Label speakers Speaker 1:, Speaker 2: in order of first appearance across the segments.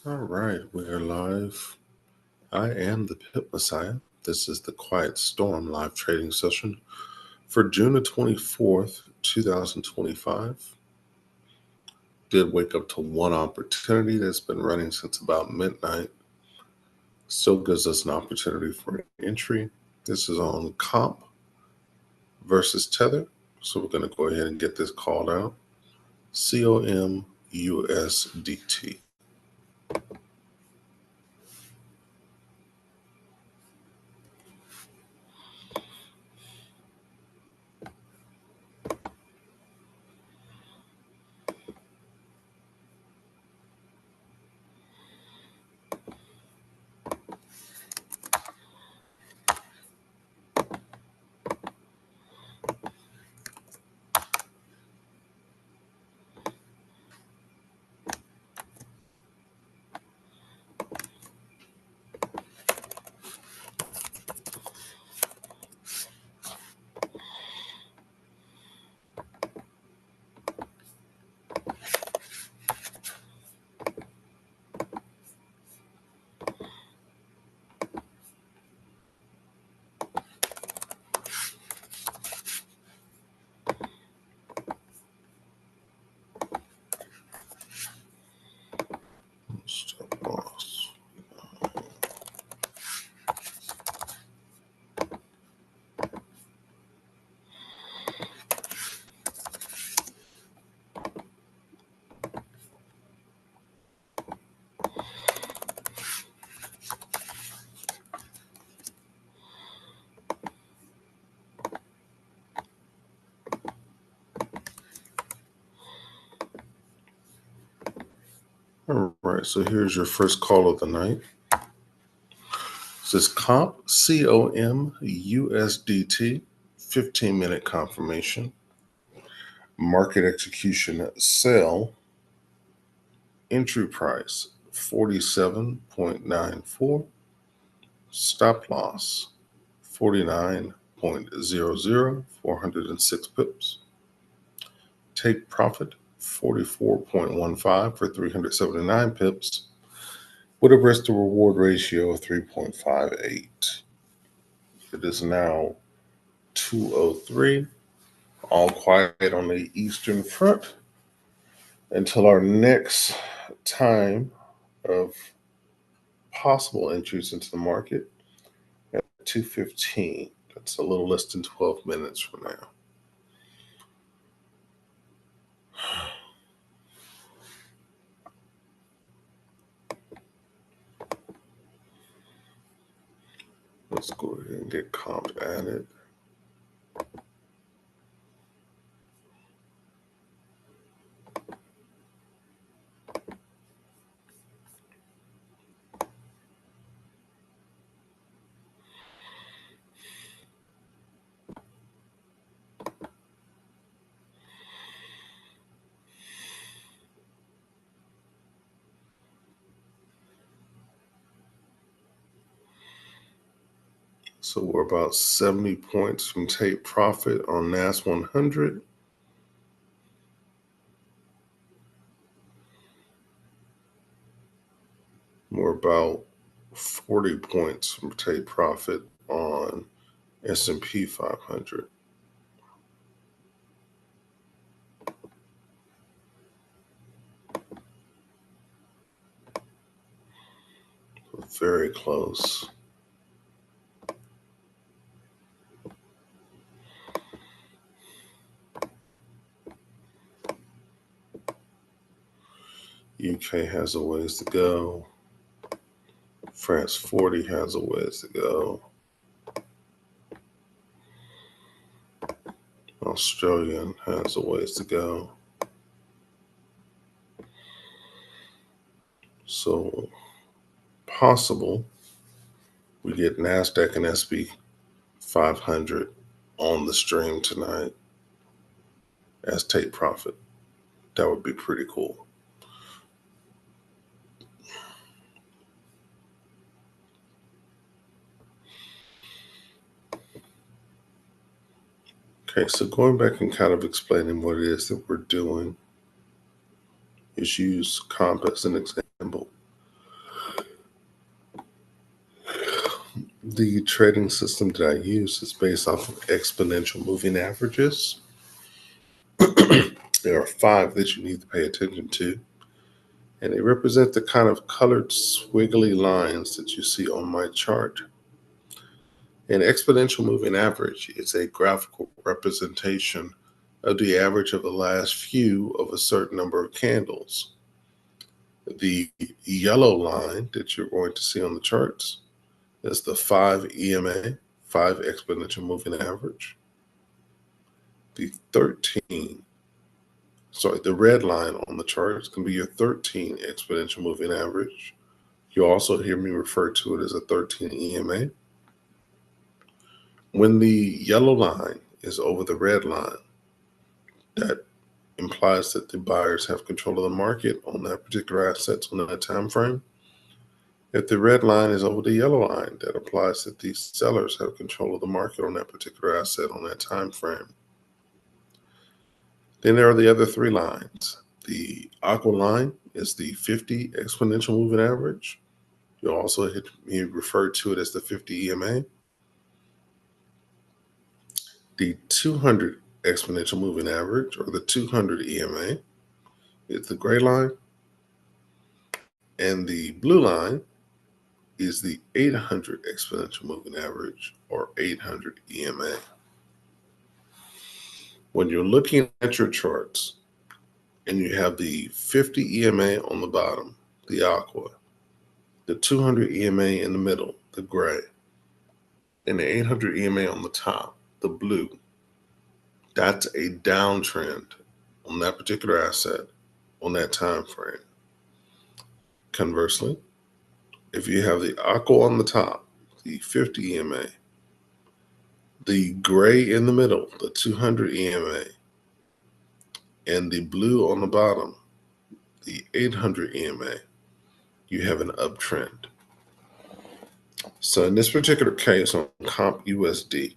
Speaker 1: All right, we are live. I am the Pip Messiah. This is the Quiet Storm live trading session for June the 24th, 2025. Did wake up to one opportunity that's been running since about midnight. Still gives us an opportunity for an entry. This is on comp versus tether. So we're going to go ahead and get this called out. COM USDT. Stop loss. All right, so here's your first call of the night. This is comp COM USDT, 15-minute confirmation. Market execution sell. Entry price 47.94. Stop loss 49.00, 406 pips. Take profit 44.15 for 379 pips with a risk to reward ratio of 3.58. It is now 2:03. All quiet on the Eastern Front until our next time of possible entries into the market at 2:15. That's a little less than 12 minutes from now. Let's go ahead and get comp added. So we're about 70 points from take profit on NAS 100. We're about 40 points from take profit on S&P 500. Very close. UK has a ways to go. France 40 has a ways to go. Australian has a ways to go. So possible we get NASDAQ and SP 500 on the stream tonight as take profit. That would be pretty cool. Okay, so going back and kind of explaining what it is that we're doing is use comp as an example. The trading system that I use is based off of exponential moving averages. There are 5 that you need to pay attention to, and they represent the kind of colored squiggly lines that you see on my chart. An exponential moving average is a graphical representation of the average of the last few of a certain number of candles. The yellow line that you're going to see on the charts is the 5 EMA, 5 exponential moving average. The red line on the chart is going to be your 13 exponential moving average. You'll also hear me refer to it as a 13 EMA. When the yellow line is over the red line, that implies that the buyers have control of the market on that particular asset on that time frame. If the red line is over the yellow line, that implies that the sellers have control of the market on that particular asset on that time frame. Then there are the other 3 lines. The aqua line is the 50 exponential moving average. You'll also hear me refer to it as the 50 EMA. The 200 exponential moving average, or the 200 EMA, is the gray line. And the blue line is the 800 exponential moving average, or 800 EMA. When you're looking at your charts and you have the 50 EMA on the bottom, the aqua, the 200 EMA in the middle, the gray, and the 800 EMA on the top, the blue, that's a downtrend on that particular asset on that time frame. Conversely, if you have the aqua on the top, the 50 EMA, the gray in the middle, the 200 EMA, and the blue on the bottom, the 800 EMA, you have an uptrend. So in this particular case on Comp USD,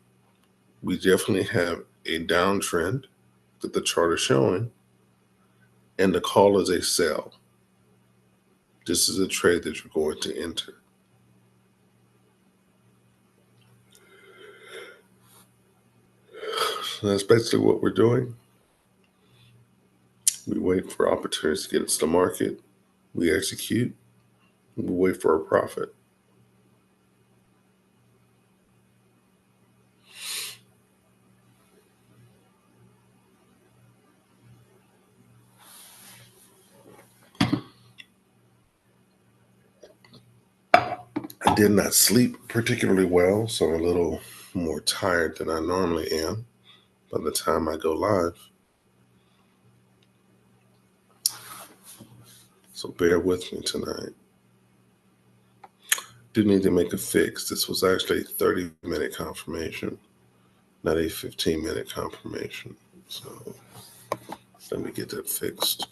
Speaker 1: we definitely have a downtrend that the chart is showing, and the call is a sell. This is a trade that you're going to enter. So that's basically what we're doing. We wait for opportunities to get into the market. We execute. We wait for a profit. I did not sleep particularly well, so I'm a little more tired than I normally am by the time I go live. So bear with me tonight. Do need to make a fix. This was actually a 30-minute confirmation, not a 15-minute confirmation. So let me get that fixed.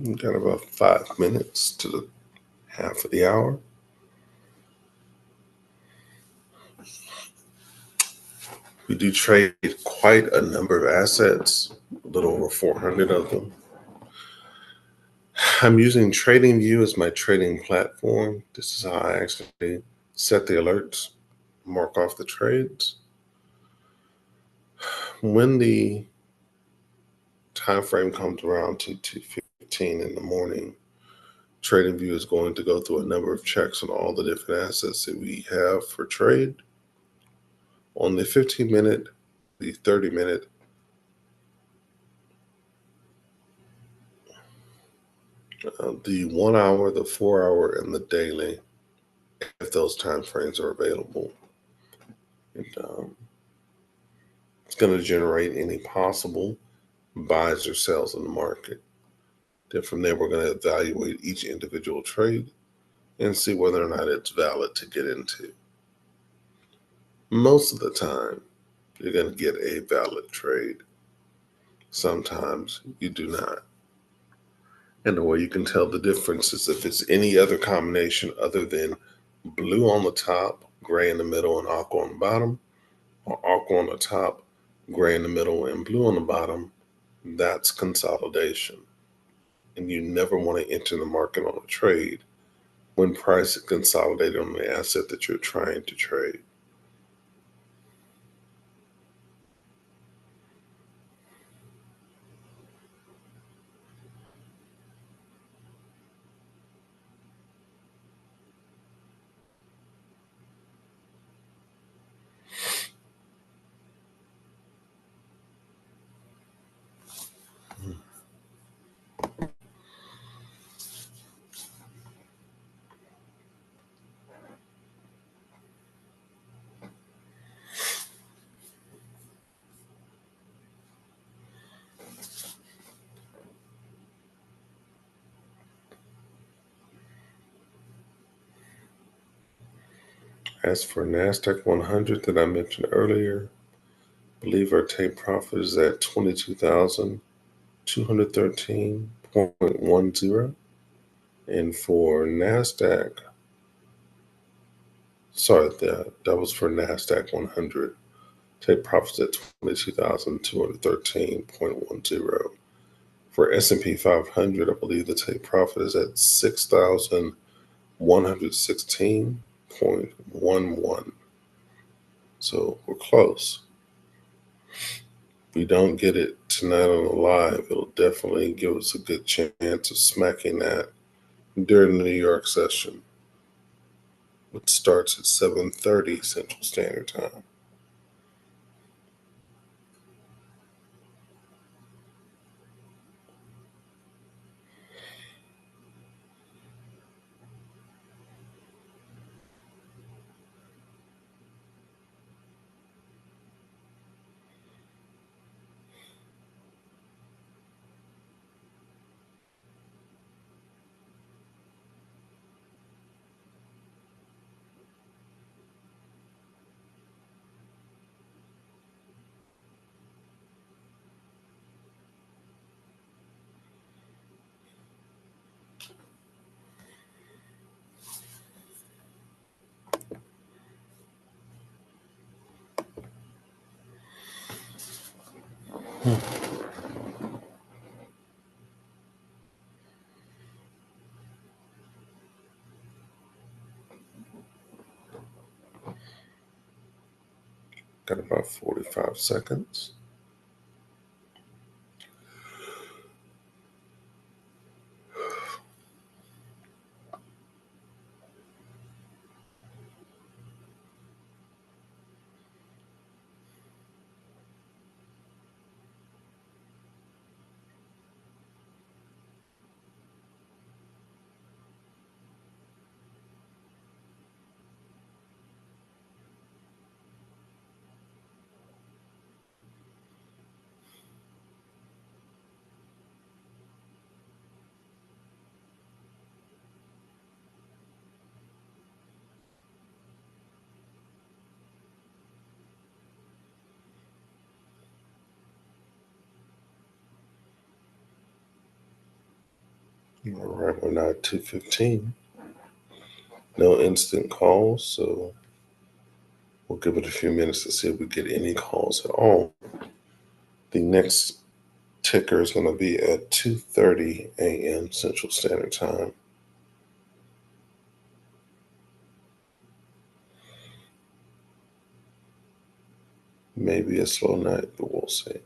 Speaker 1: We've got about 5 minutes to the half of the hour. We do trade quite a number of assets, a little over 400 of them. I'm using TradingView as my trading platform. This is how I actually set the alerts, mark off the trades. When the time frame comes around to 2:15 in the morning, TradingView is going to go through a number of checks on all the different assets that we have for trade. On the 15-minute, the 30-minute, The 1 hour, the 4 hour, and the daily, if those time frames are available. And it's going to generate any possible buys or sells in the market. Then from there, we're going to evaluate each individual trade and see whether or not it's valid to get into. Most of the time, you're going to get a valid trade. Sometimes you do not. And the way you can tell the difference is if it's any other combination other than blue on the top, gray in the middle, and aqua on the bottom, or aqua on the top, gray in the middle, and blue on the bottom, that's consolidation. And you never want to enter the market on a trade when price is consolidated on the asset that you're trying to trade. As for NASDAQ 100 that I mentioned earlier, I believe our take profit is at 22,213.10. And for NASDAQ, sorry, that was for NASDAQ 100. Take profits at 22,213.10. For S&P 500, I believe the take profit is at 6,116.11. So we're close. If we don't get it tonight on the live, it'll definitely give us a good chance of smacking that during the New York session, which starts at 7:30 Central Standard Time. Got about 45 seconds. All right, we're now at 2:15. No instant calls, so we'll give it a few minutes to see if we get any calls at all. The next ticker is going to be at 2:30 a.m. Central Standard Time. Maybe a slow night, but we'll see.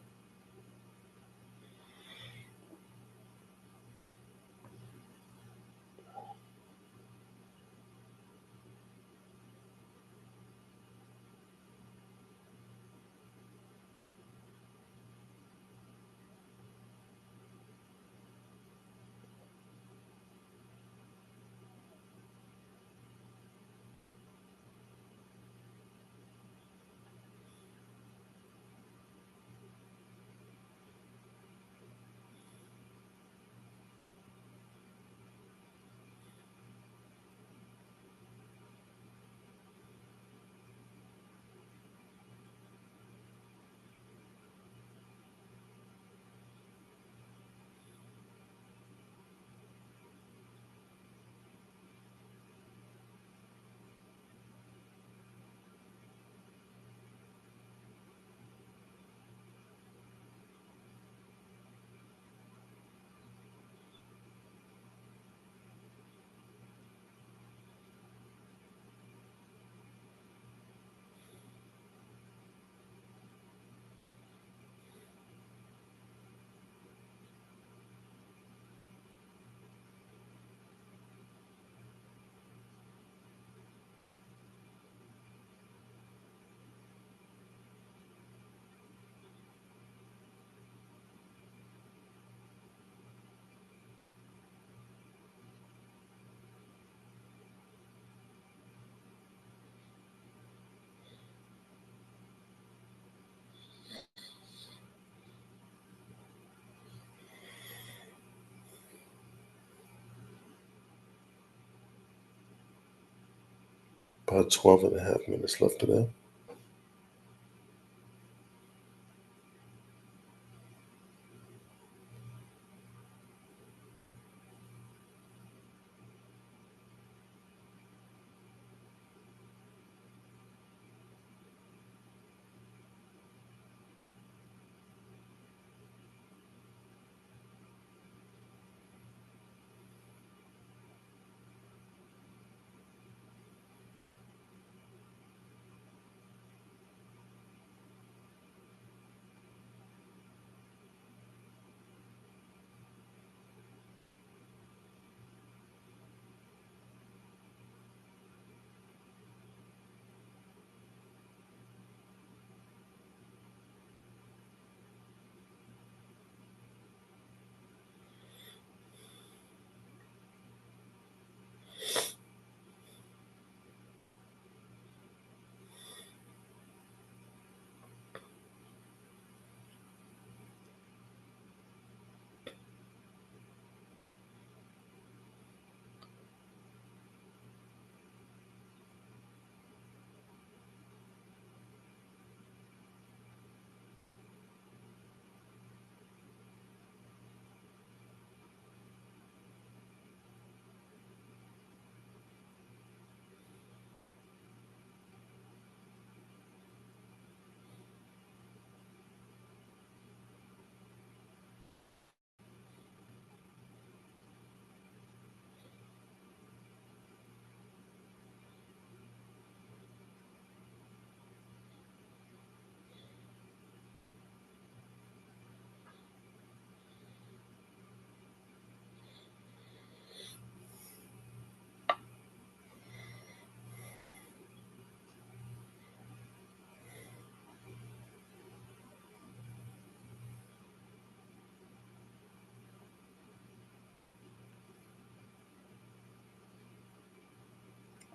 Speaker 1: About 12 and a half minutes left to go.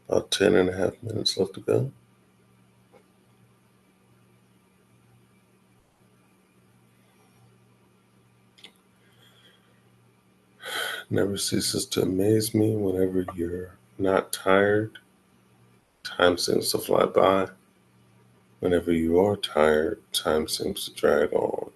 Speaker 1: About 10 and a half minutes left to go. Never ceases to amaze me whenever you're not tired. Time seems to fly by. Whenever you are tired, time seems to drag on.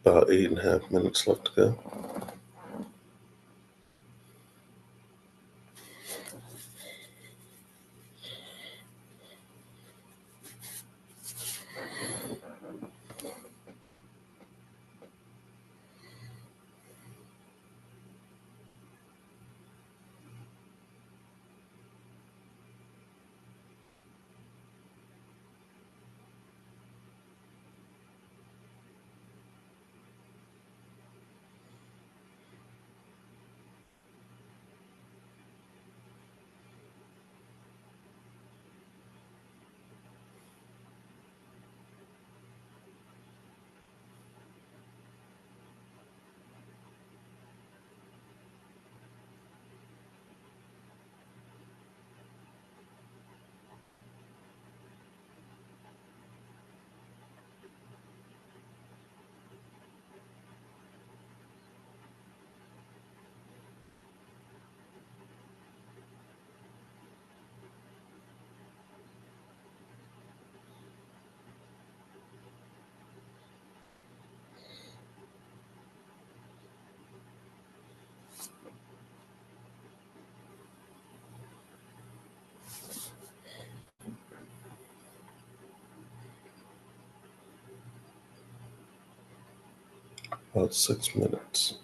Speaker 1: About 8.5 minutes left to go. about 6 minutes.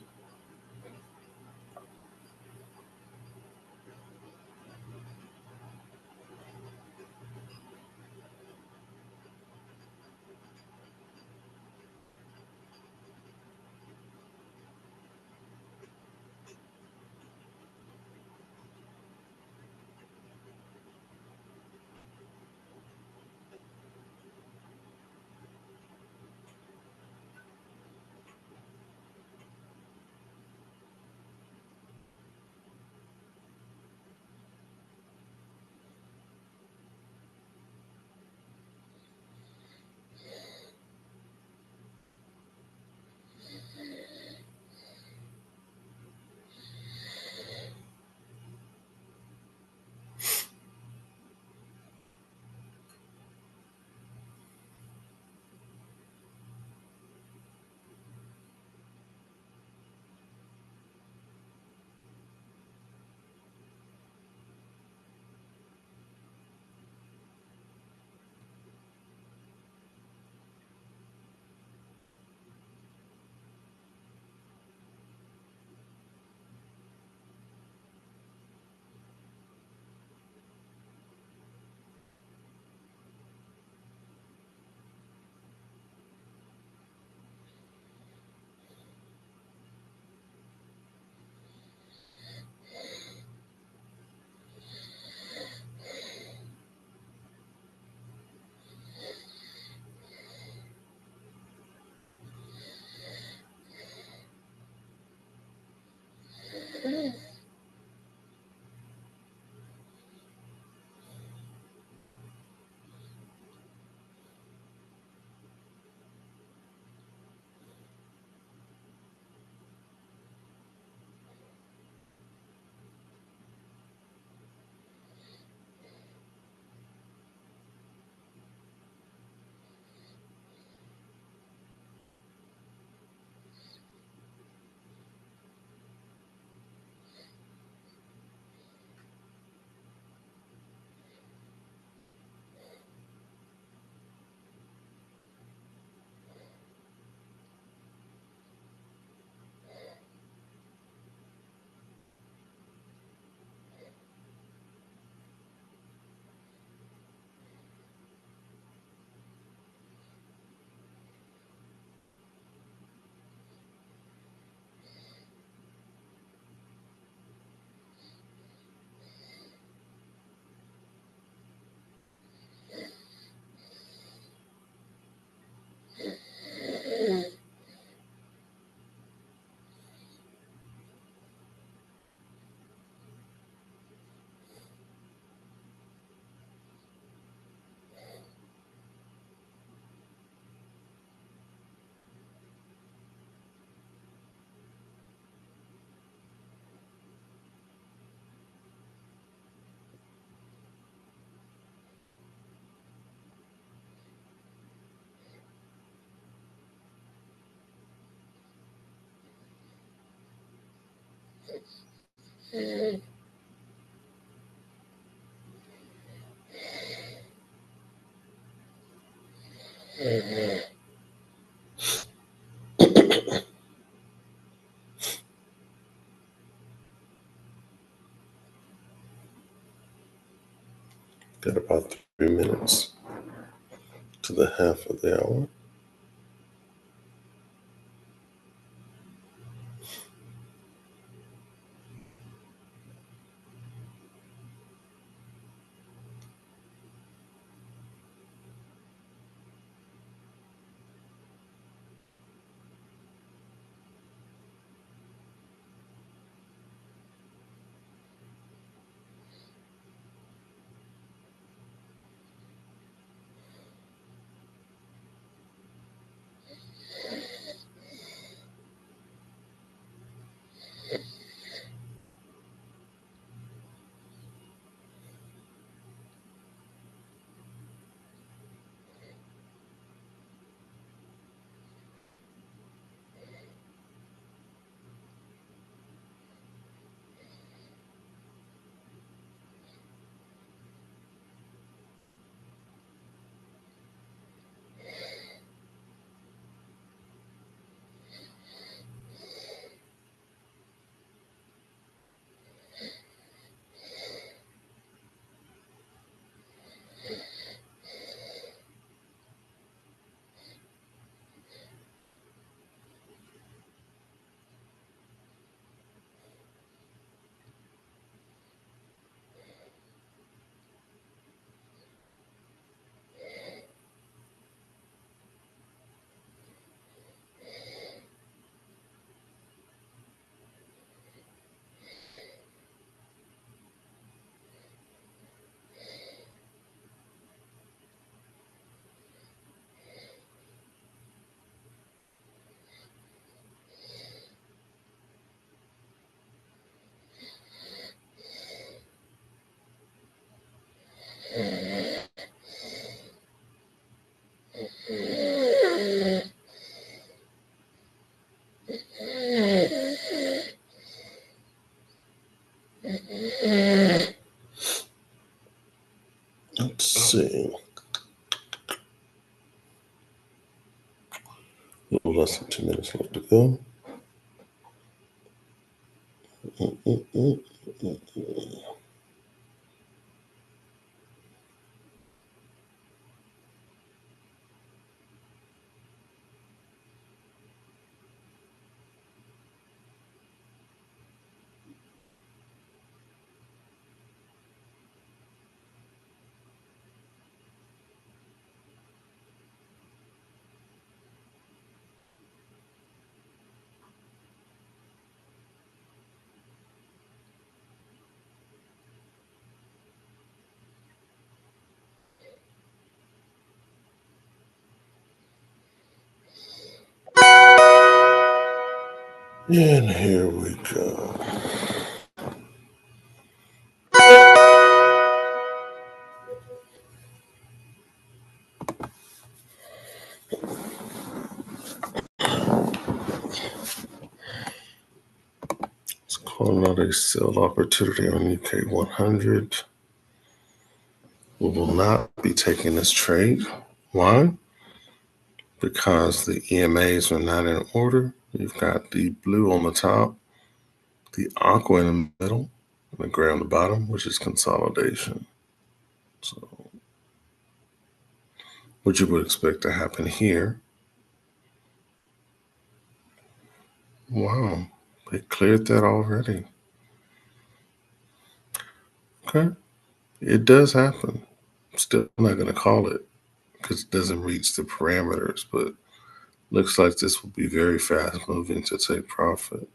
Speaker 1: Got about 3 minutes to the half of the hour. see. A little less than 2 minutes left to go. And here we go. Let's call another sell opportunity on UK 100. We will not be taking this trade. Why? Because the EMAs are not in order. You've got the blue on the top, the aqua in the middle, and the gray on the bottom, which is consolidation. So what you would expect to happen here. Wow, they cleared that already. Okay, it does happen. Still not going to call it because it doesn't reach the parameters, but looks like this will be very fast moving to take profit.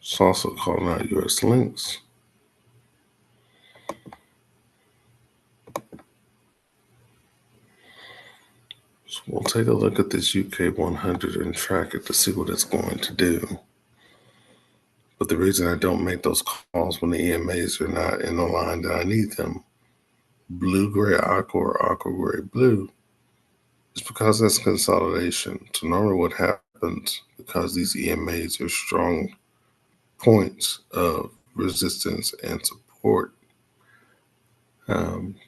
Speaker 1: It's also calling out US links. So we'll take a look at this UK 100 and track it to see what it's going to do. But the reason I don't make those calls when the EMAs are not in the line that I need them, blue, gray, aqua, or aqua, gray, blue, is because that's consolidation. So normally what happens, because these EMAs are strong points of resistance and support,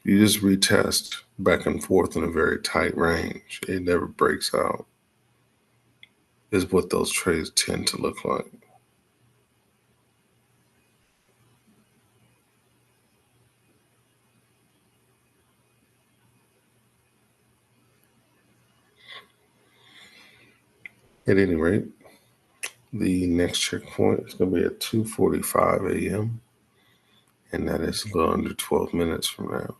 Speaker 1: you just retest back and forth in a very tight range. It never breaks out, is what those trades tend to look like. At any rate, the next checkpoint is going to be at 2:45 a.m., and that is a little under 12 minutes from now.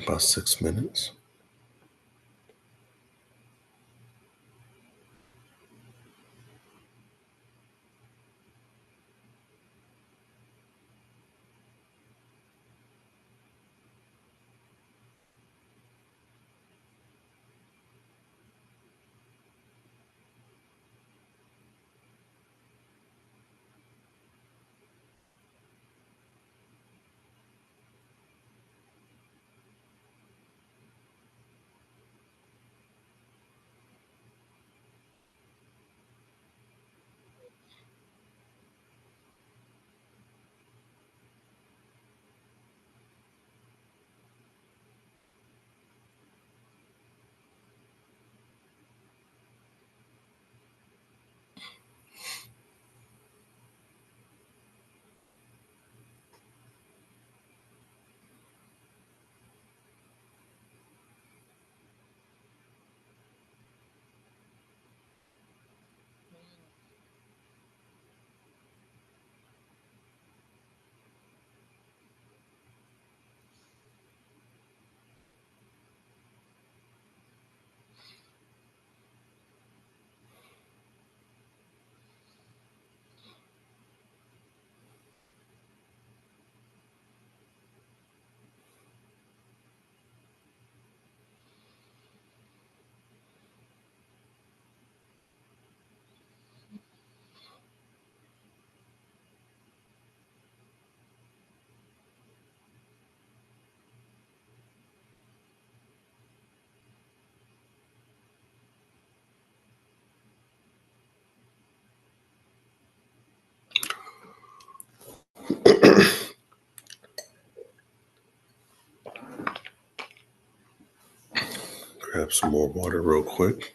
Speaker 1: about 6 minutes. Grab some more water real quick.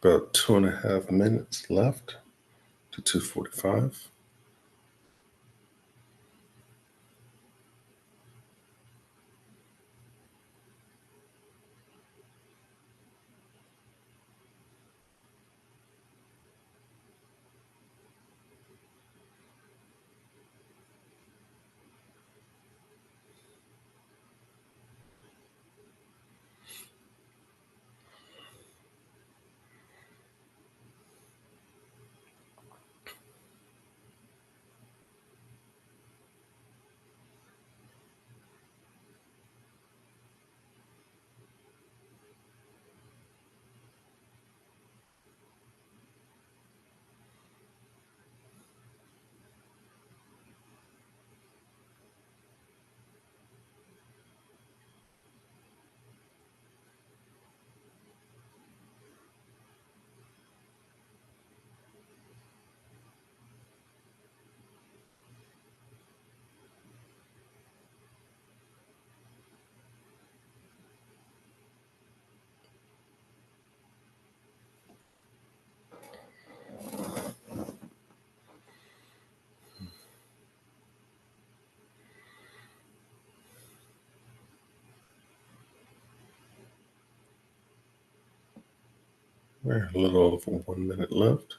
Speaker 1: About 2.5 minutes left to 2:45. We're a little over 1 minute left.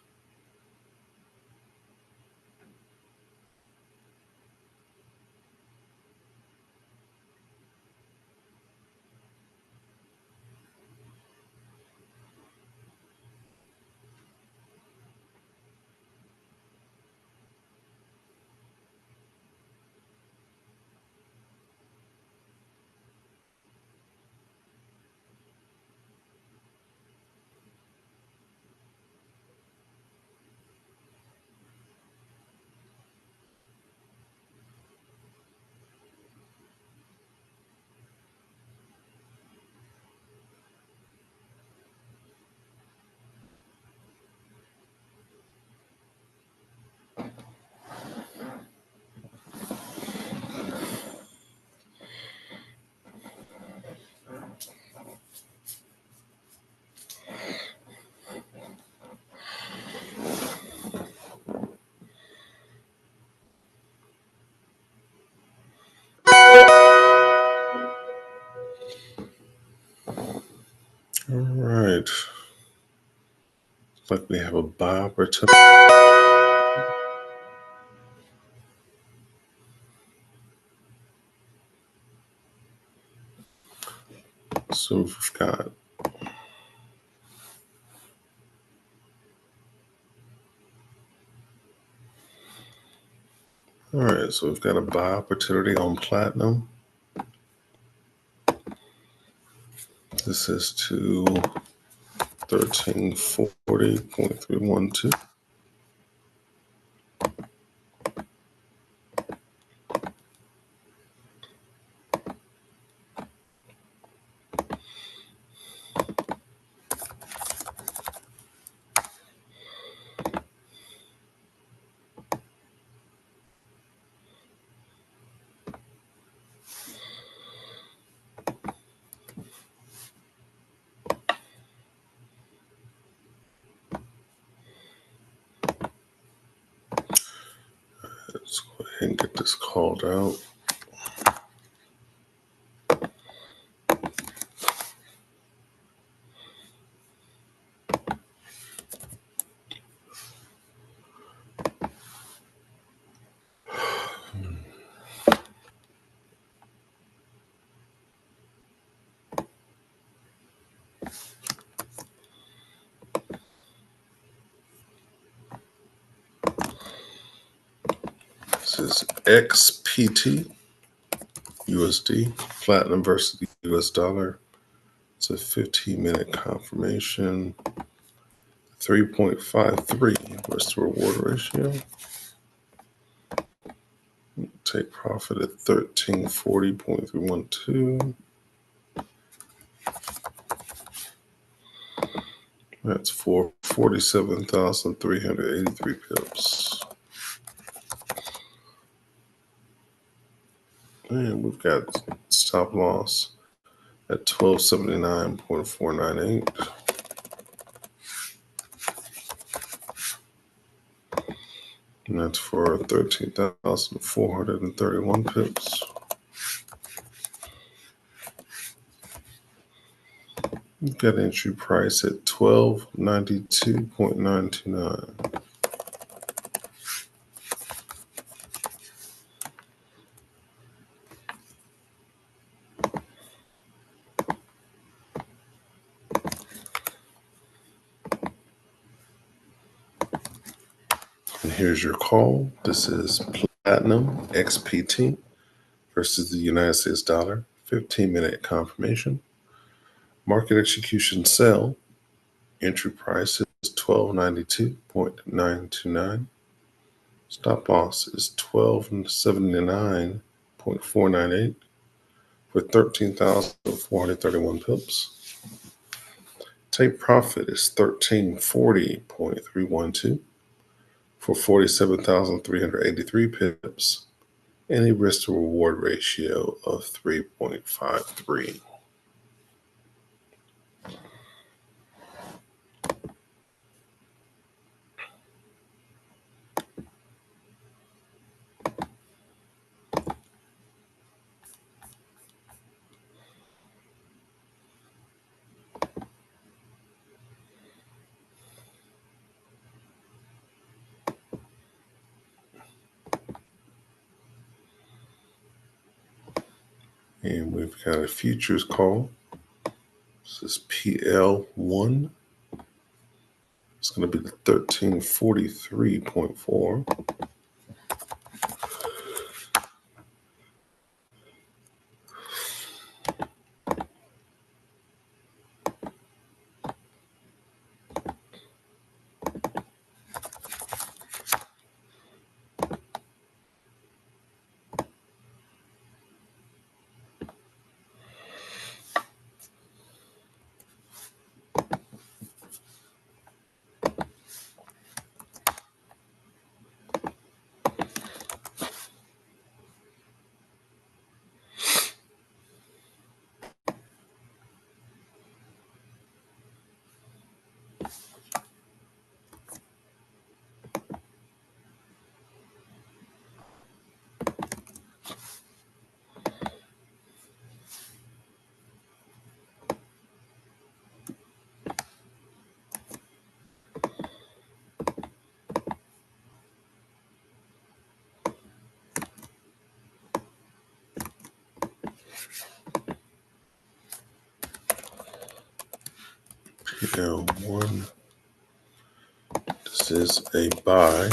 Speaker 1: All right. Looks like we have a buy opportunity. So we've got so we've got a buy opportunity on platinum. This is to 1340.312. Let's go ahead and get this called out. This is XPT USD, platinum versus the US dollar. It's a 15-minute confirmation. 3.53 risk to reward ratio. Take profit at 1340.312. That's for 47,383 pips. And we've got stop loss at 1279.498. And that's for 13,431 pips. We've got entry price at 1292.929. And here's your call. This is Platinum XPT versus the United States dollar. 15-minute confirmation. Market execution sell. Entry price is 1292.929. Stop loss is 1279.498 for 13,431 pips. Take profit is 1340.312 for 47,383 pips and a risk to reward ratio of 3.53. And we've got a futures call. This is PL1. It's going to be 1343.4. PL1. This is a buy.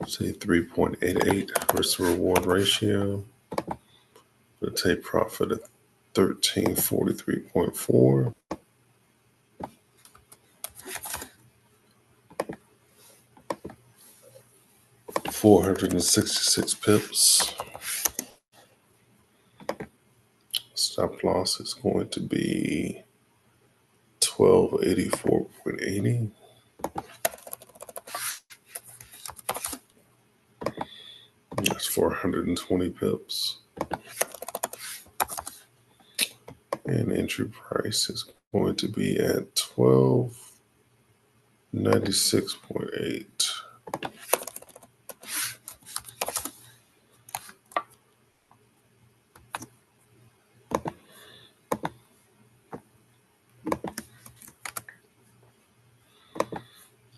Speaker 1: Say 3.88 risk reward ratio. We'll take profit at 1343.4. $466 pips. Stop loss is going to be 1284.80. That's 420 pips. And entry price is going to be at 1296.8.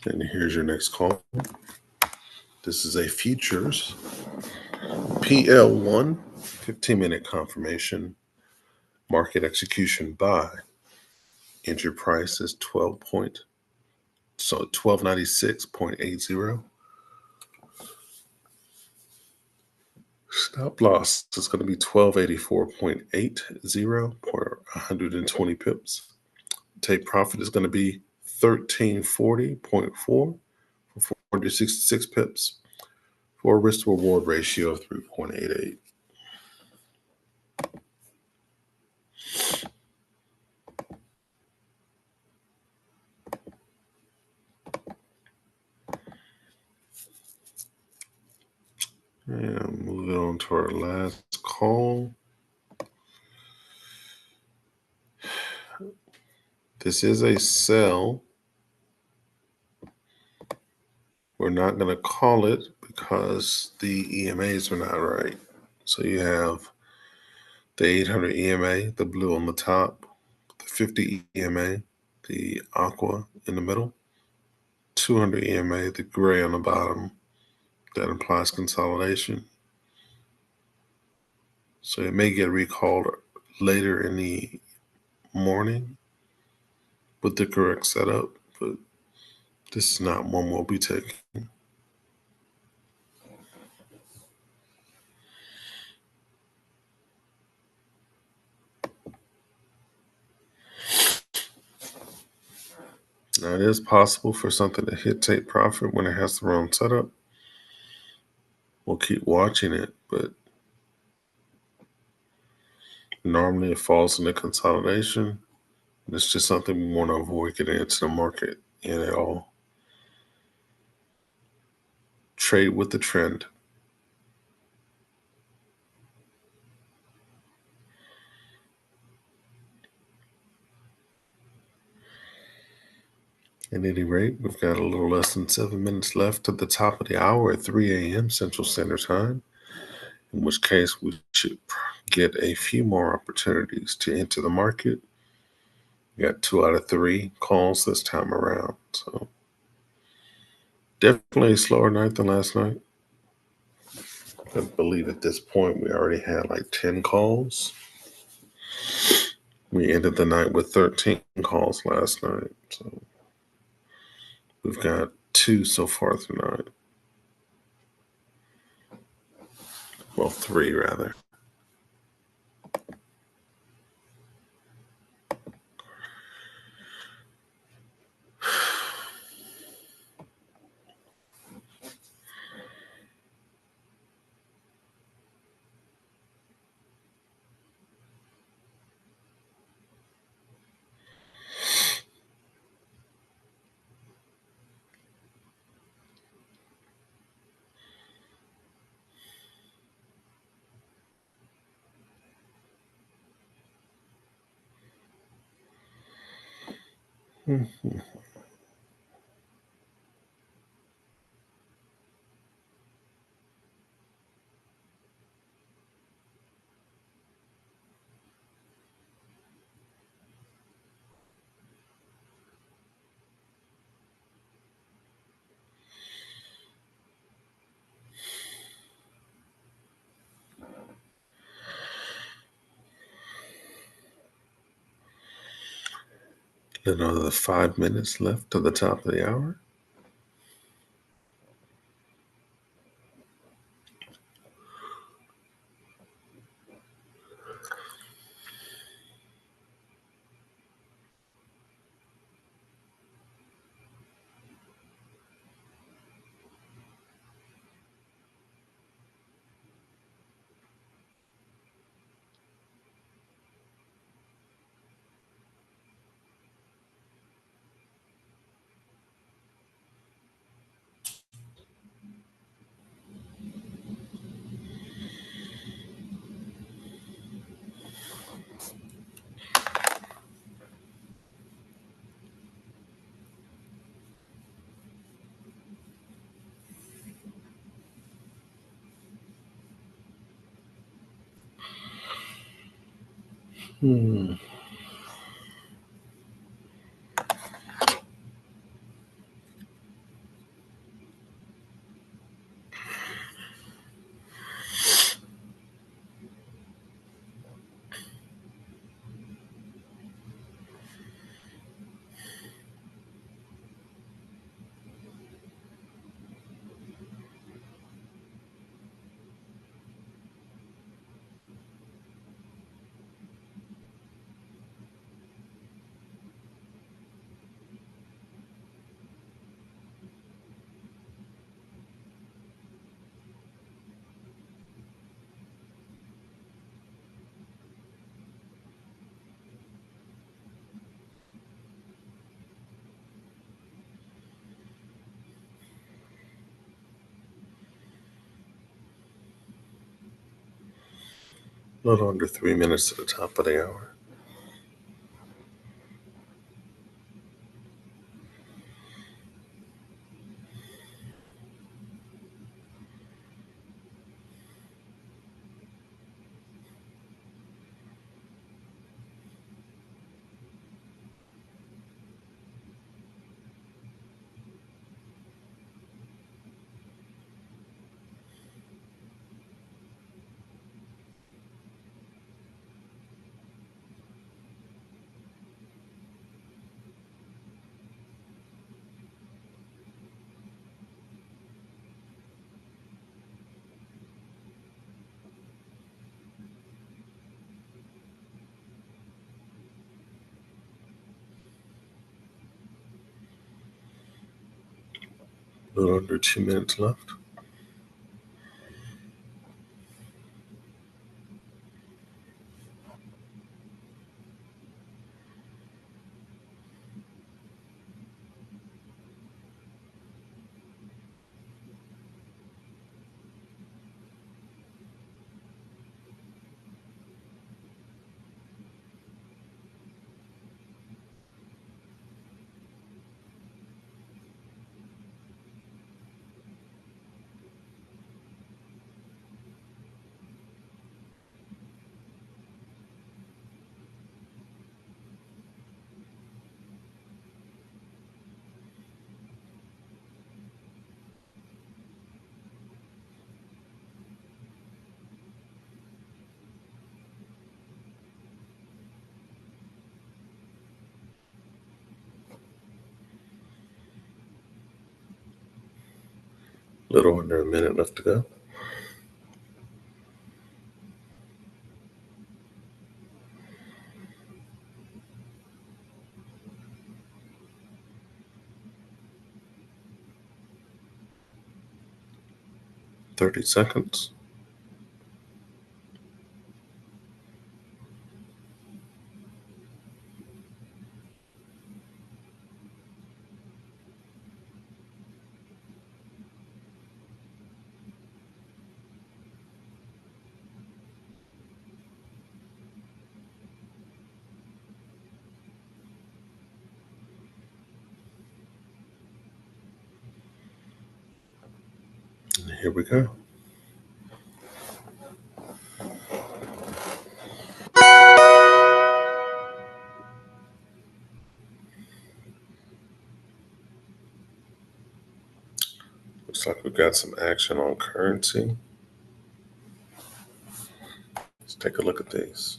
Speaker 1: And here's your next call. This is a futures PL1 15-minute confirmation. Market execution buy. Entry price is 1296.80. Stop loss is going to be 1284.80 for 120 pips. Take profit is going to be 1340.4 for 466 pips for a risk to reward ratio of 3.88. And moving on to our last call. This is a sell. We're not going to call it because the EMAs are not right. So you have the 800 EMA, the blue on the top, the 50 EMA, the aqua in the middle, 200 EMA, the gray on the bottom. That implies consolidation. So it may get recalled later in the morning with the correct setup, but this is not one we'll be taking. Now, it is possible for something to hit take profit when it has the wrong setup. We'll keep watching it, but normally it falls into consolidation. It's just something we want to avoid getting into the market in at all. Trade with the trend. At any rate, we've got a little less than 7 minutes left to the top of the hour at 3 a.m. Central Standard Time, in which case we should get a few more opportunities to enter the market. We got 2 out of 3 calls this time around. So definitely a slower night than last night. I believe at this point we already had like 10 calls. We ended the night with 13 calls last night. So we've got 2 so far tonight. Well, 3 rather. Mm-hmm. Another 5 minutes left to the top of the hour. A little under 3 minutes to the top of the hour. A little under 2 minutes left. Little under a minute left to go. $30 seconds. And here we go. Looks like we got some action on currency. Let's take a look at these.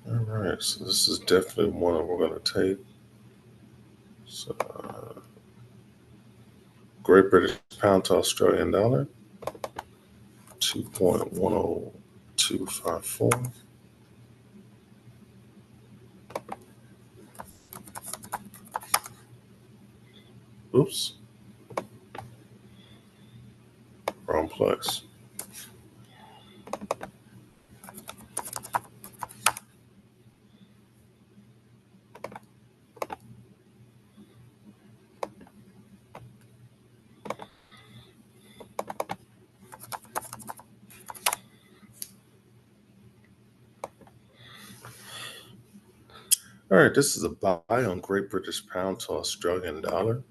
Speaker 1: All right, so this is definitely one that we're going to take. So, Great British Pound to Australian Dollar, 2.10254. Oops. Wrong place. All right, this is a buy on Great British Pound to Australian Dollar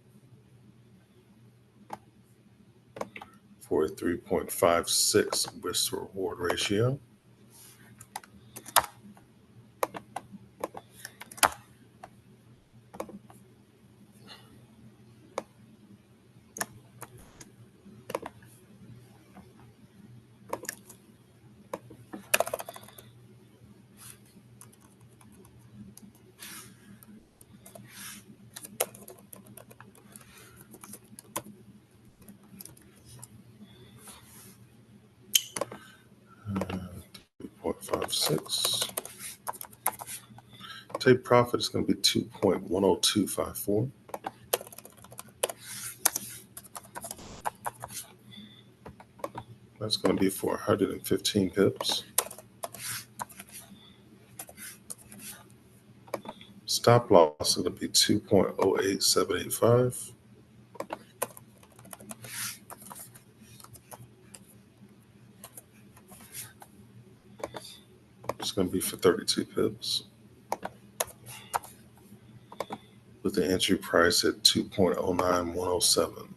Speaker 1: for a 3.56 risk to reward ratio. Uh, 3.56. Take profit is going to be 2.10254. That's going to be for 115 pips. Stop loss is going to be 2.08785. It's going to be for 32 pips. With the entry price at 2.09107.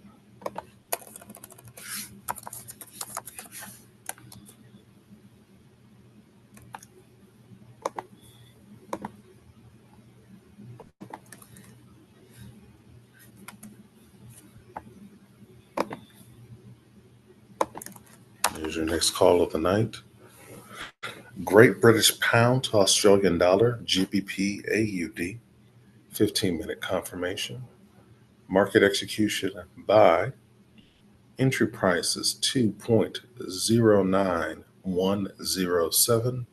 Speaker 1: Here's your next call of the night. Great British Pound to Australian Dollar, GBP AUD, 15-minute confirmation. Market execution buy. Entry price is 2.09107.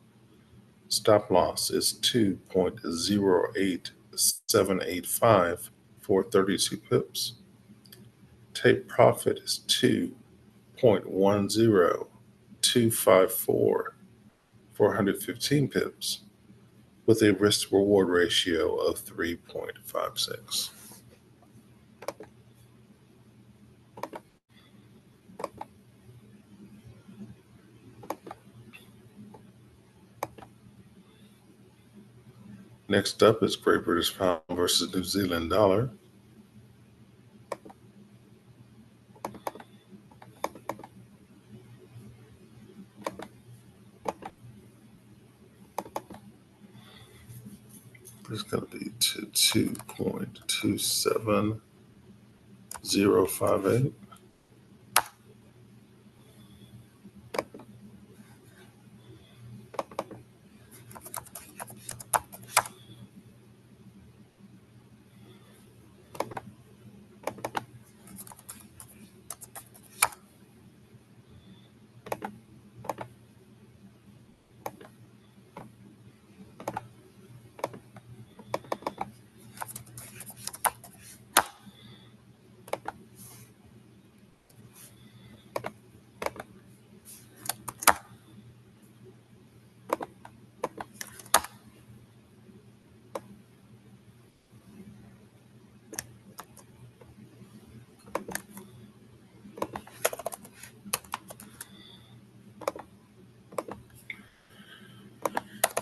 Speaker 1: Stop loss is 2.08785 for 32 pips. Take profit is 2.10254 for 115 pips with a risk to reward ratio of 3.56. Next up is Great British Pound versus New Zealand Dollar. It's going to be to 2.27058.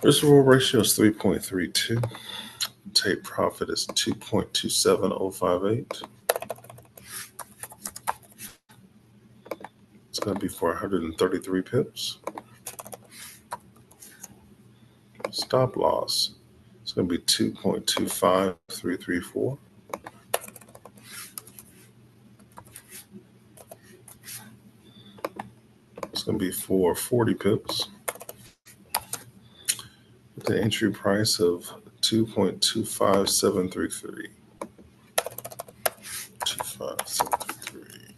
Speaker 1: Risk reward ratio is 3.32. Take profit is 2.27058. It's going to be for 133 pips. Stop loss. It's going to be 2.25334. It's going to be for 40 pips. With the entry price of 2.25733. 25733.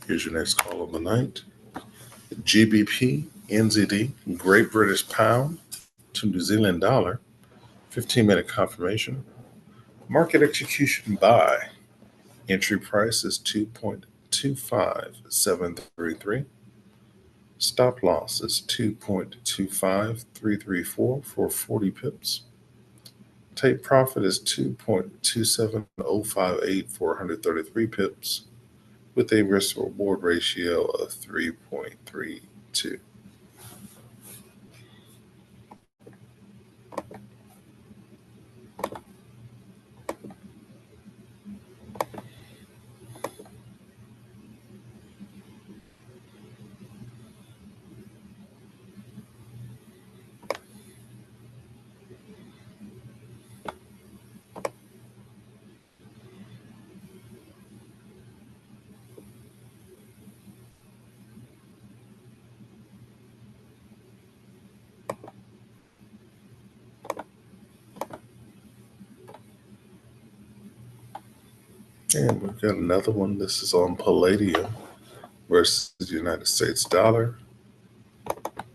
Speaker 1: Here's your next call of the night. GBP, NZD, Great British Pound to New Zealand Dollar. 15-minute confirmation. Market execution buy. Entry price is 2.25733. Stop loss is 2.25334 for 40 pips. Take profit is 2.27058 for 133 pips, with a risk reward ratio of 3.32. And we've got another one. This is on Palladium versus the United States dollar.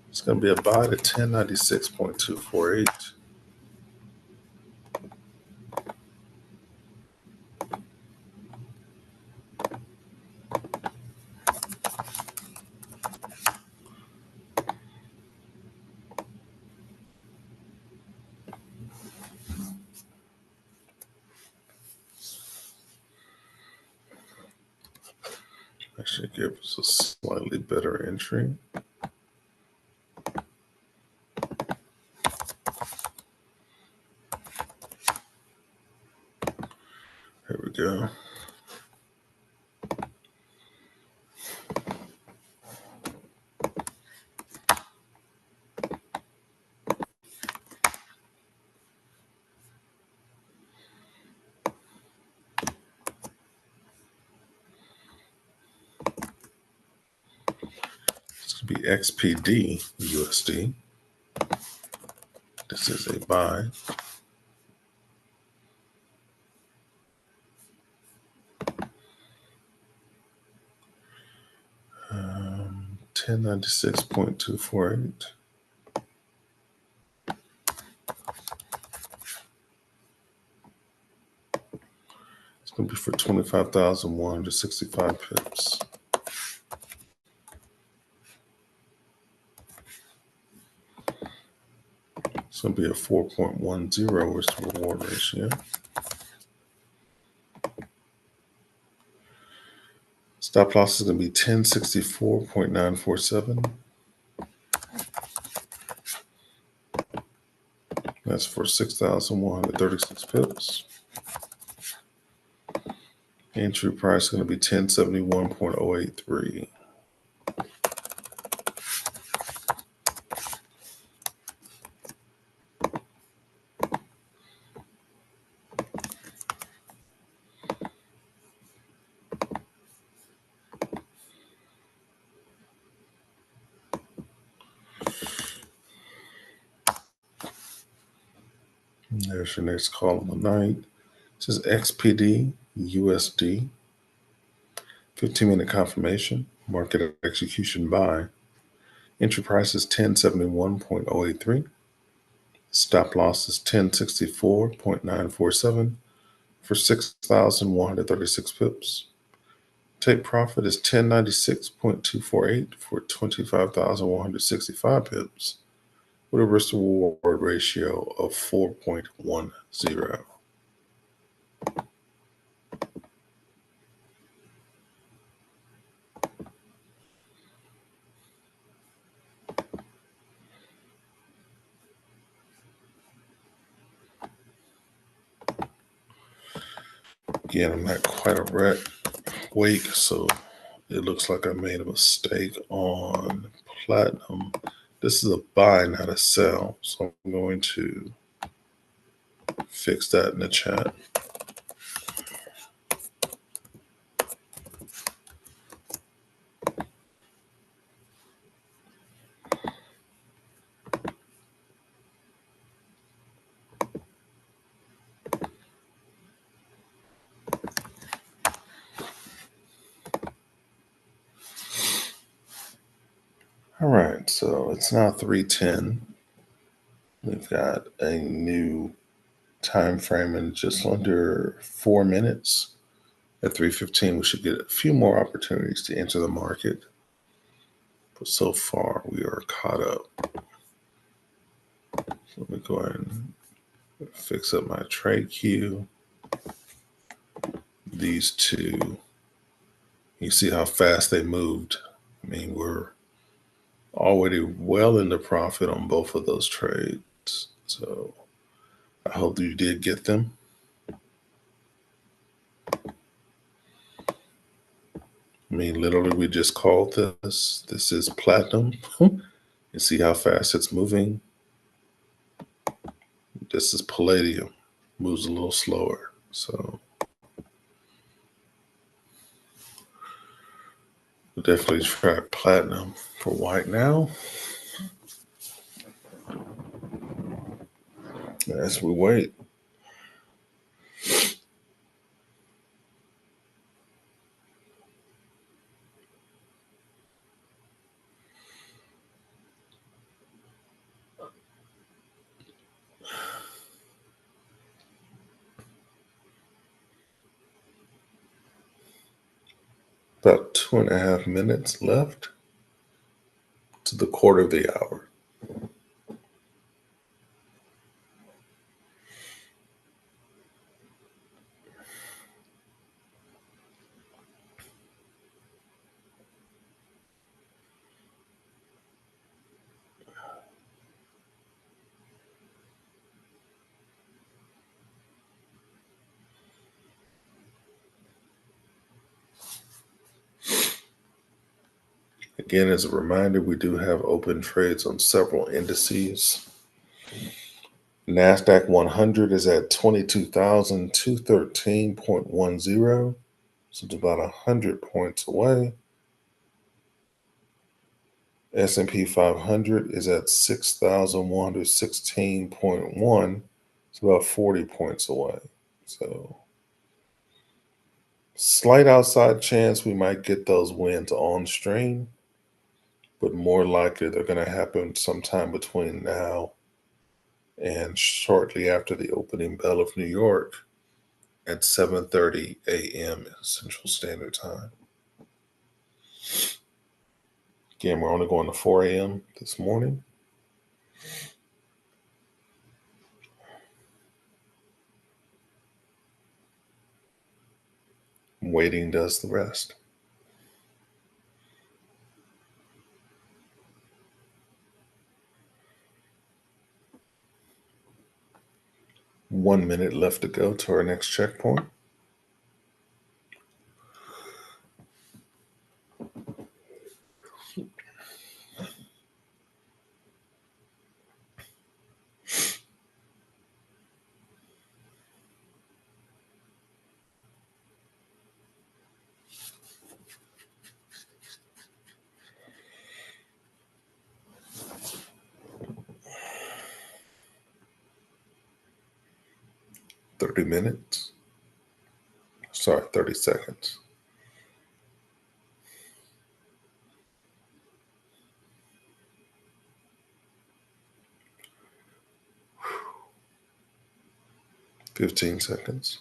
Speaker 1: It's going to be a buy to 1096.248. Actually gives us a slightly better entry. Here we go. This could be XPD USD. This is a buy. Um, 1096.248. It's going to be for 25,165 pips. It's going to be a 4.10 risk to reward ratio. Stop loss is going to be 1064.947. That's for 6,136 pips. Entry price is going to be 1071.083. There's your next call of the night. This is XPD USD. 15-minute confirmation. Market execution buy. Entry price is 1071.083. Stop loss is 1064.947 for 6,136 pips. Take profit is 1096.248 for 25,165 pips, with a risk to reward ratio of 4.10. Again, I'm not quite awake, so it looks like I made a mistake on platinum. This is a buy, not a sell. So I'm going to fix that in the chat. All right, so it's now 3:10. We've got a new time frame in just under 4 minutes. At 3:15, we should get a few more opportunities to enter the market. But so far, we are caught up. So let me go ahead and fix up my trade queue. These two, you see how fast they moved. I mean, we're already well into profit on both of those trades. So I hope you did get them. I mean, literally, we just called this. This is platinum. You see how fast it's moving. This is palladium. Moves a little slower. So we'll definitely try platinum for white now. As we wait. About 2.5 minutes left to the quarter of the hour. Again, as a reminder, we do have open trades on several indices. NASDAQ 100 is at 22,213.10. So it's about 100 points away. S&P 500 is at 6,116.1. It's about 40 points away. So slight outside chance we might get those wins on stream, but more likely they're going to happen sometime between now and shortly after the opening bell of New York at 7:30 a.m. Central Standard Time. Again, we're only going to 4 a.m. this morning. Waiting does the rest. One minute left to go to our next checkpoint. $30 minutes. Sorry, 30 seconds. Whew. 15 seconds.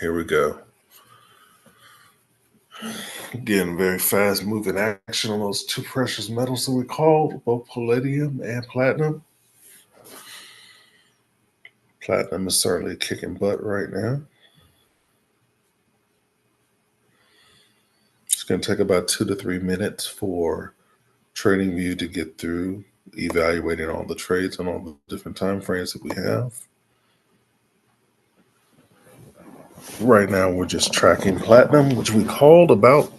Speaker 1: Here we go. Again, very fast moving action on those two precious metals that we called, both palladium and platinum. Platinum is certainly kicking butt right now. It's going to take about 2 to 3 minutes for TradingView to get through evaluating all the trades on all the different time frames that we have. Right now, we're just tracking platinum, which we called about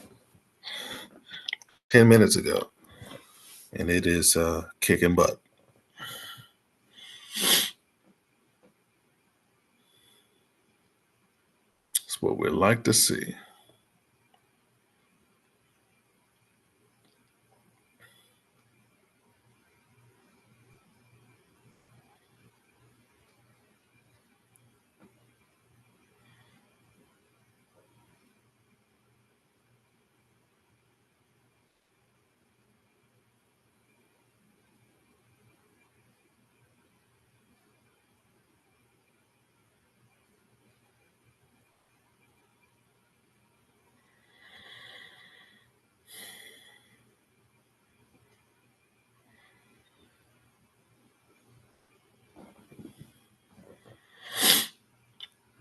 Speaker 1: 10 minutes ago, and it is kicking butt. That's what we like to see.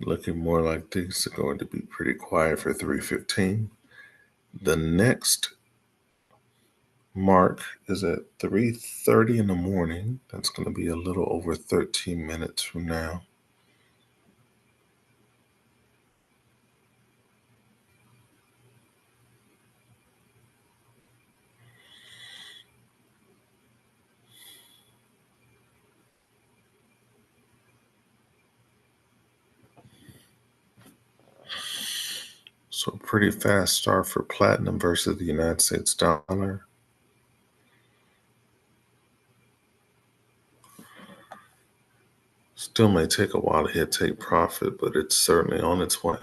Speaker 1: Looking more like things are going to be pretty quiet for 3:15. The next mark is at 3:30 in the morning. That's going to be a little over 13 minutes from now. So pretty fast start for platinum versus the United States dollar. Still may take a while to hit take profit, but it's certainly on its way.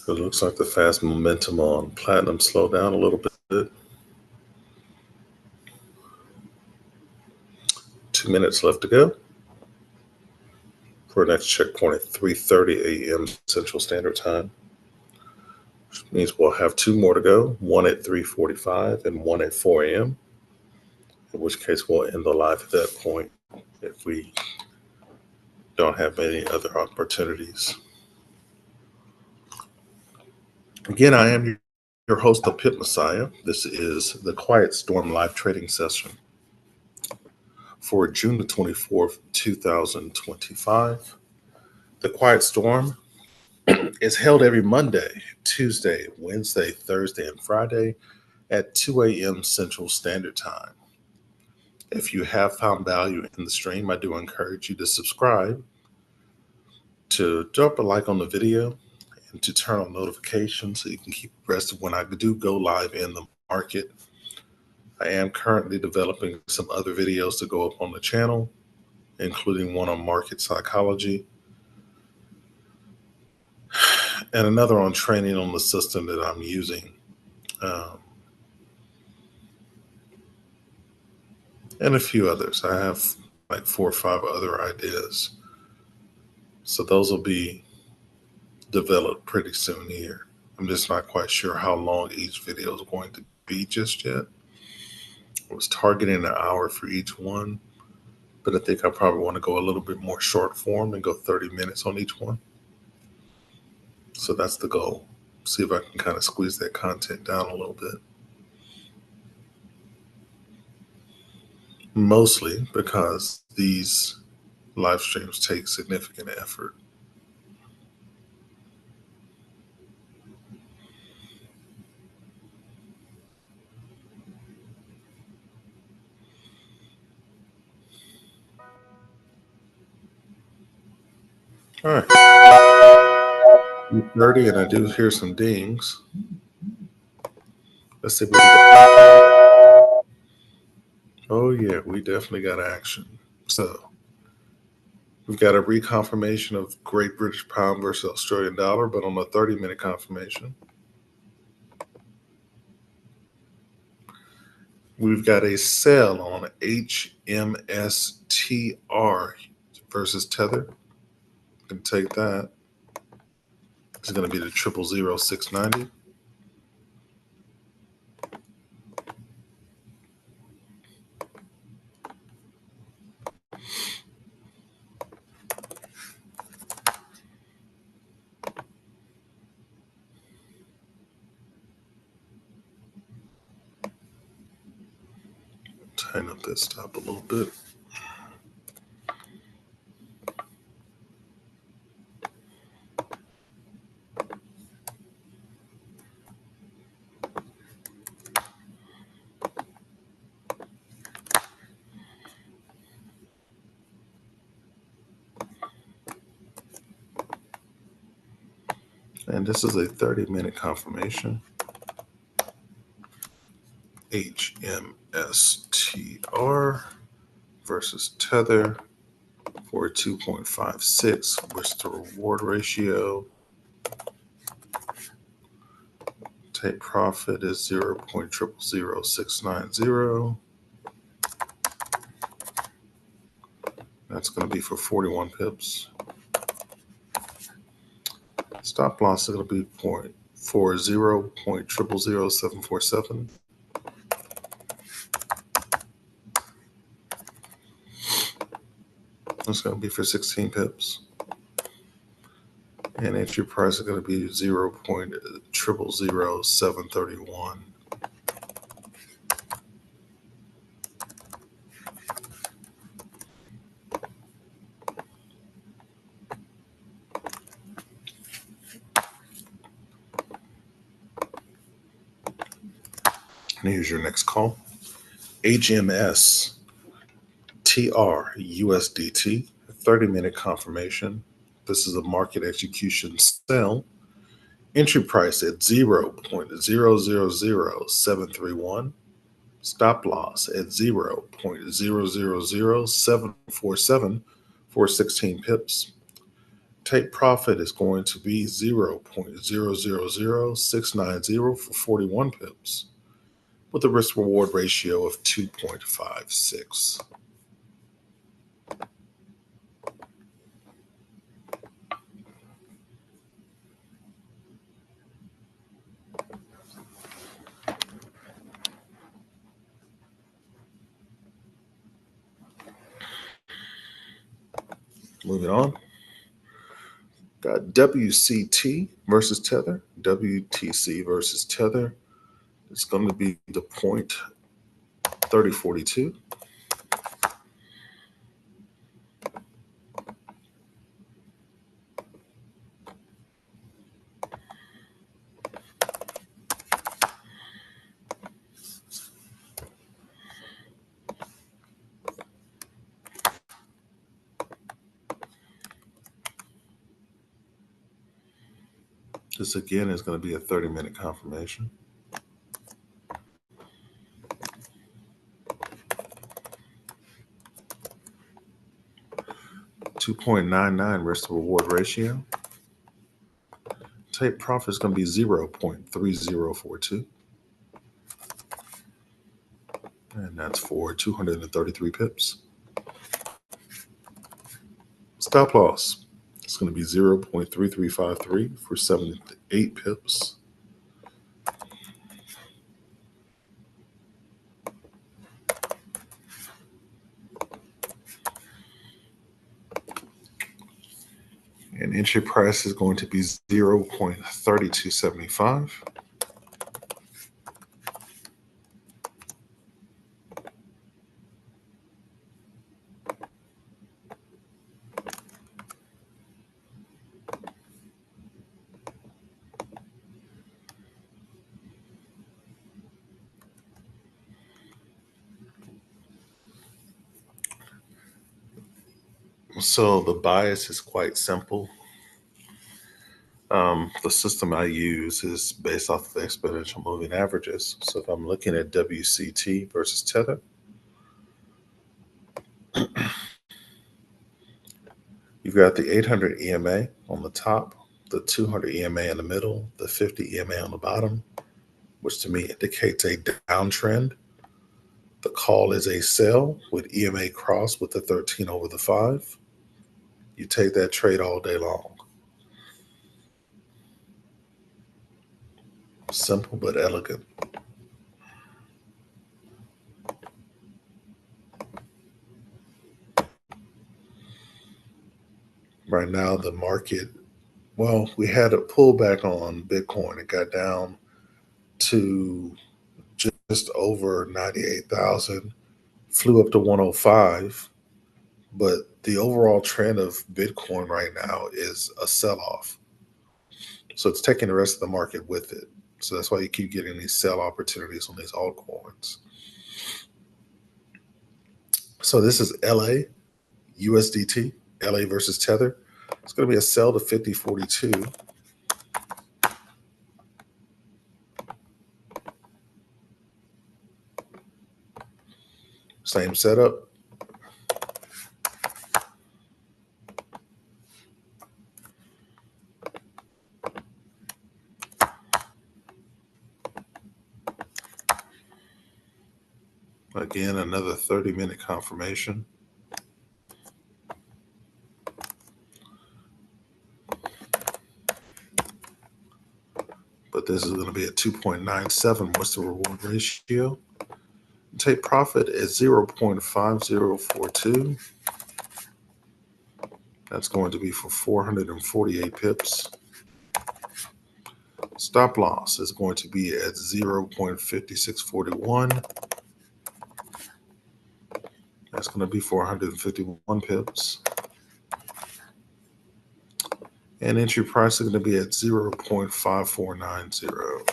Speaker 1: It looks like the fast momentum on platinum slowed down a little bit. 2 minutes left to go for our next checkpoint at 3:30 a.m. Central Standard Time, which means we'll have 2 more to go, one at 3:45 and one at 4 a.m., in which case we'll end the live at that point if we don't have any other opportunities. Again, I am your host, the Pit Messiah. This is the Quiet Storm live trading session for June the 24th, 2025. The Quiet Storm is held every Monday, Tuesday, Wednesday, Thursday, and Friday at 2 a.m. Central Standard Time. If you have found value in the stream, I do encourage you to subscribe, to drop a like on the video, and to turn on notifications so you can keep abreast of when I do go live in the market. I am currently developing some other videos to go up on the channel, including one on market psychology and another on training on the system that I'm using. And a few others. I have like 4 or 5 other ideas. So those will be developed pretty soon here. I'm just not quite sure how long each video is going to be just yet. I was targeting an hour for each one, but I think I probably want to go a little bit more short form and go 30 minutes on each one. So that's the goal. See if I can kind of squeeze that content down a little bit. Mostly because these live streams take significant effort. All right. 30, and I do hear some dings. Let's see what we got. Oh, yeah, we definitely got action. So we've got a reconfirmation of Great British Pound versus Australian dollar, but on a 30-minute confirmation. We've got a sell on HMSTR versus Tether. You can take that. It's going to be the 000690. Tighten up that stop a little bit. And this is a 30-minute confirmation. HMSTR versus Tether for a 2.56 risk to reward ratio. Take profit is 0.000690. That's going to be for 41 pips. Stop loss is going to be 0.000747. It's going to be for 16 pips. And entry price is going to be 0.000731. And here's your next call. HMS TR USDT, 30-minute confirmation. This is a market execution sell. Entry price at 0.000731. Stop loss at 0.000747 for 16 pips. Take profit is going to be 0.000690 for 41 pips with a risk reward ratio of 2.56. Moving on. Got WCT versus Tether. WTC versus Tether. It's going to be the point 3042. This again is going to be a 30-minute confirmation. $2.99 risk to reward ratio. Take profit is going to be 0.3042. And that's for 233 pips. Stop loss. It's going to be 0.3353 for 78 pips. And entry price is going to be 0.3275. So the bias is quite simple. The system I use is based off of exponential moving averages. So if I'm looking at WCT versus Tether, you've got the 800 EMA on the top, the 200 EMA in the middle, the 50 EMA on the bottom, which to me indicates a downtrend. The call is a sell with EMA cross with the 13 over the 5. You take that trade all day long. Simple but elegant. Right now, the market, well, we had a pullback on Bitcoin. It got down to just over 98,000, flew up to 105. But the overall trend of Bitcoin right now is a sell-off. So it's taking the rest of the market with it. So that's why you keep getting these sell opportunities on these altcoins. So this is LA, USDT, LA versus Tether. It's going to be a sell to 5042. Same setup. Again, another 30-minute confirmation. But this is going to be a 2.97 risk to reward ratio. Take profit at 0.5042. That's going to be for 448 pips. Stop loss is going to be at 0.5641. That's going to be 451 pips. And entry price is going to be at 0.5490.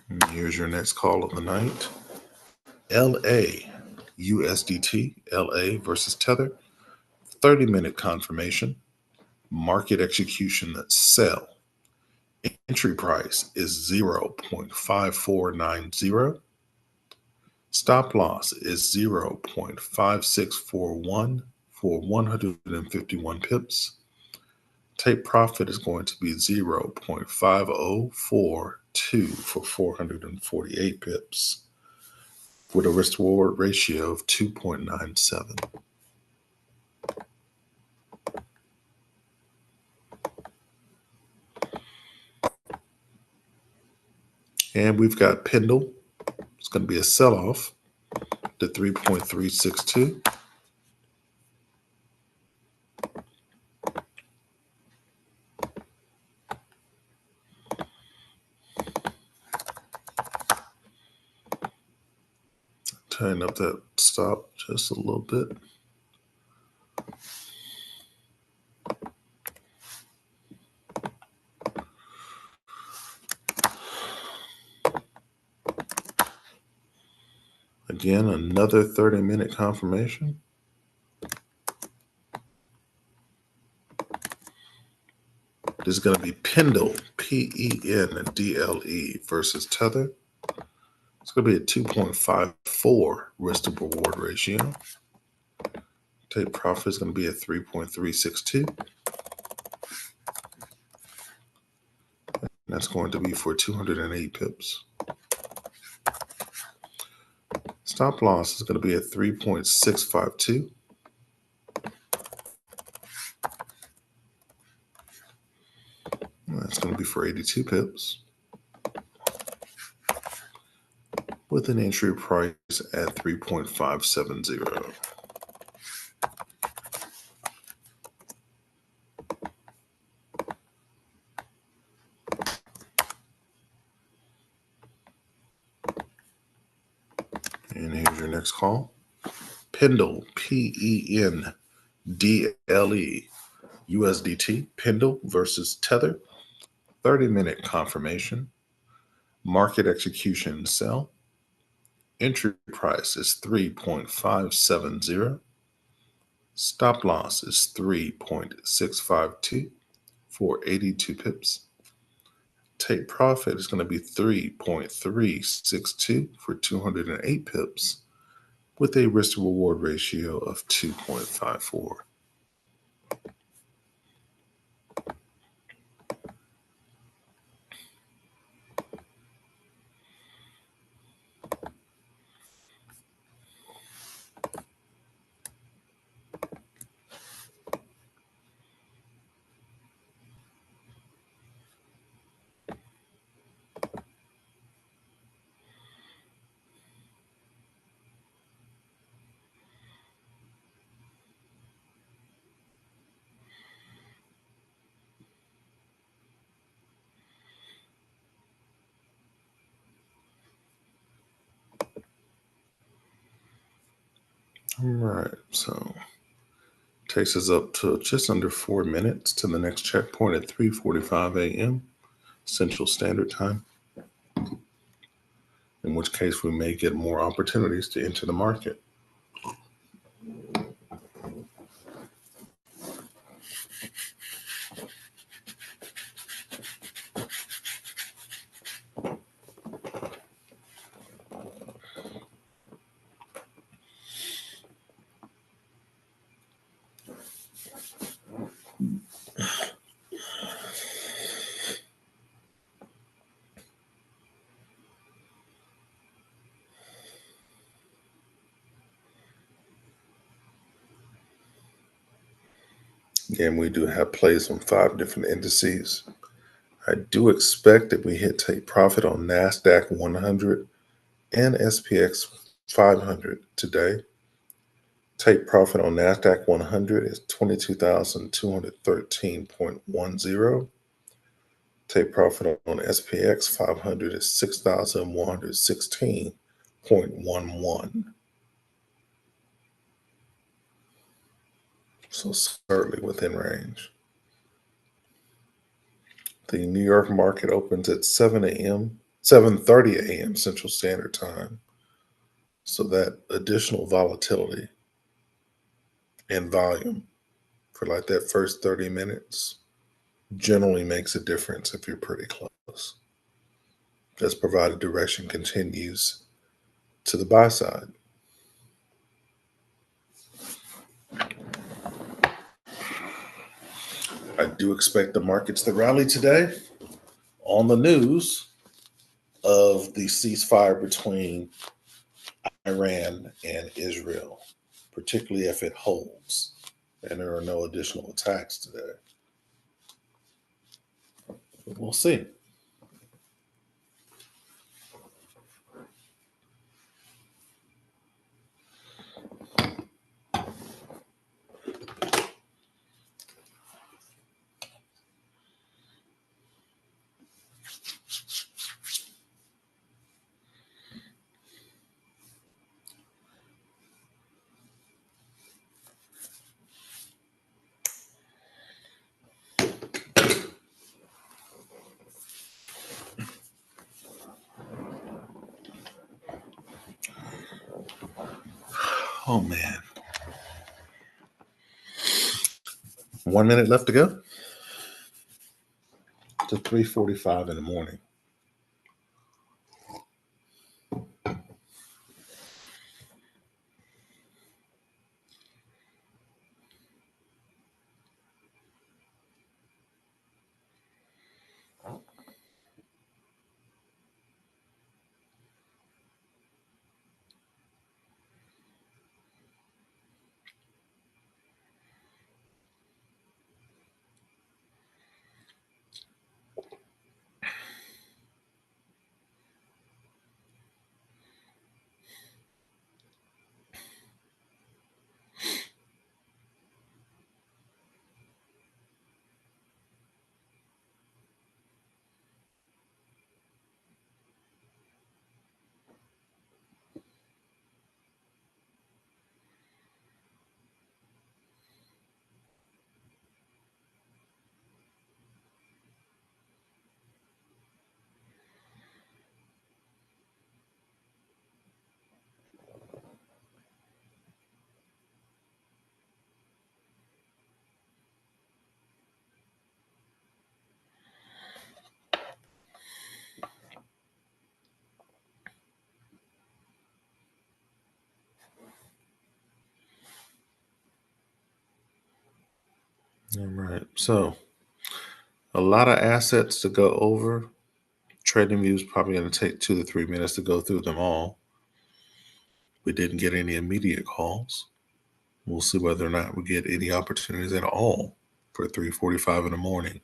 Speaker 1: And here's your next call of the night. LA, USDT, LA versus Tether. 30-minute confirmation. Market execution sell. Entry price is 0.5490. Stop loss is 0.5641 for 151 pips. Take profit is going to be 0.5042 for 448 pips with a risk reward ratio of 2.97. And we've got Pendle. It's going to be a sell-off to 3.362. Tighten up that stop just a little bit. Again, another 30-minute confirmation. This is going to be Pendle, Pendle versus Tether. It's going to be a 2.54 risk to reward ratio. Take profit is going to be at 3.362. That's going to be for 208 pips. Stop loss is going to be at 3.652. That's going to be for 82 pips. With an entry price at 3.570. And here's your next call. Pendle, Pendle, USDT, Pendle versus Tether. 30-minute confirmation. Market execution sell. Entry price is 3.570. Stop loss is 3.652 for 82 pips. Take profit is going to be 3.362 for 208 pips with a risk to reward ratio of 2.54. All right, so takes us up to just under 4 minutes to the next checkpoint at 3:45 a.m. Central Standard Time, in which case we may get more opportunities to enter the market. Again, we do have plays on 5 different indices. I do expect that we hit take profit on NASDAQ 100 and SPX 500 today. Take profit on NASDAQ 100 is 22,213.10. Take profit on SPX 500 is 6,116.11. So certainly within range. The New York market opens at 7:30 a.m. Central Standard Time. So that additional volatility and volume for like that first 30 minutes generally makes a difference if you're pretty close. That's provided direction continues to the buy side. I do expect the markets to rally today on the news of the ceasefire between Iran and Israel, particularly if it holds and there are no additional attacks today. But we'll see. Oh man. 1 minute left to go to 3:45 in the morning. All right. So a lot of assets to go over. Trading View is probably going to take 2 to 3 minutes to go through them all. We didn't get any immediate calls. We'll see whether or not we get any opportunities at all for 3:45 in the morning.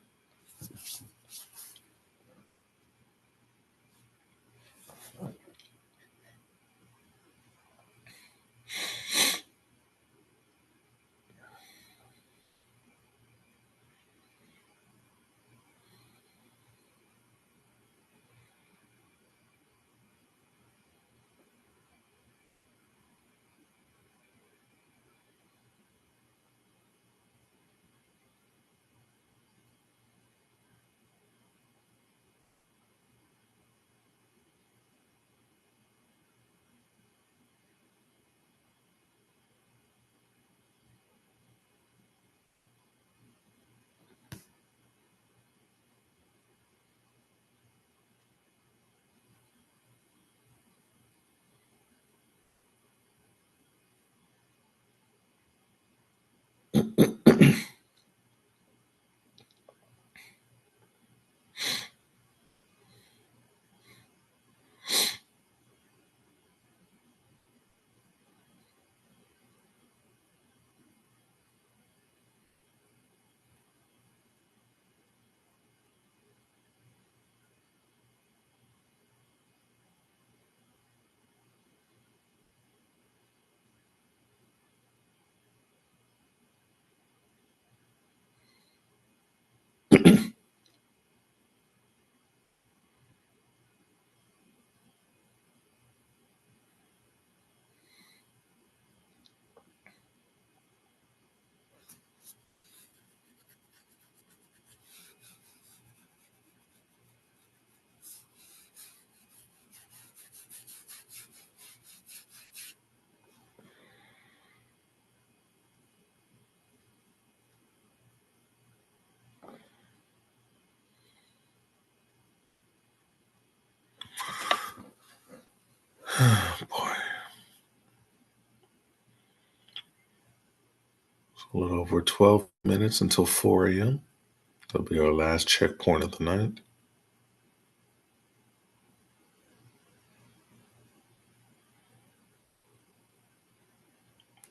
Speaker 1: Boy, it's a little over 12 minutes until 4 a.m. That'll be our last checkpoint of the night.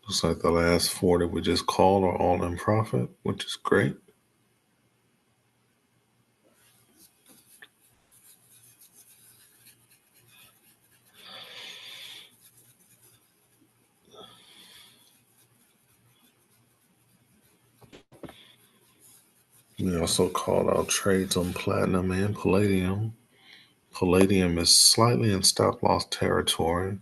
Speaker 1: Looks like the last 4 that we just called are all in profit, which is great. We also called out trades on platinum and palladium. Palladium is slightly in stop loss territory.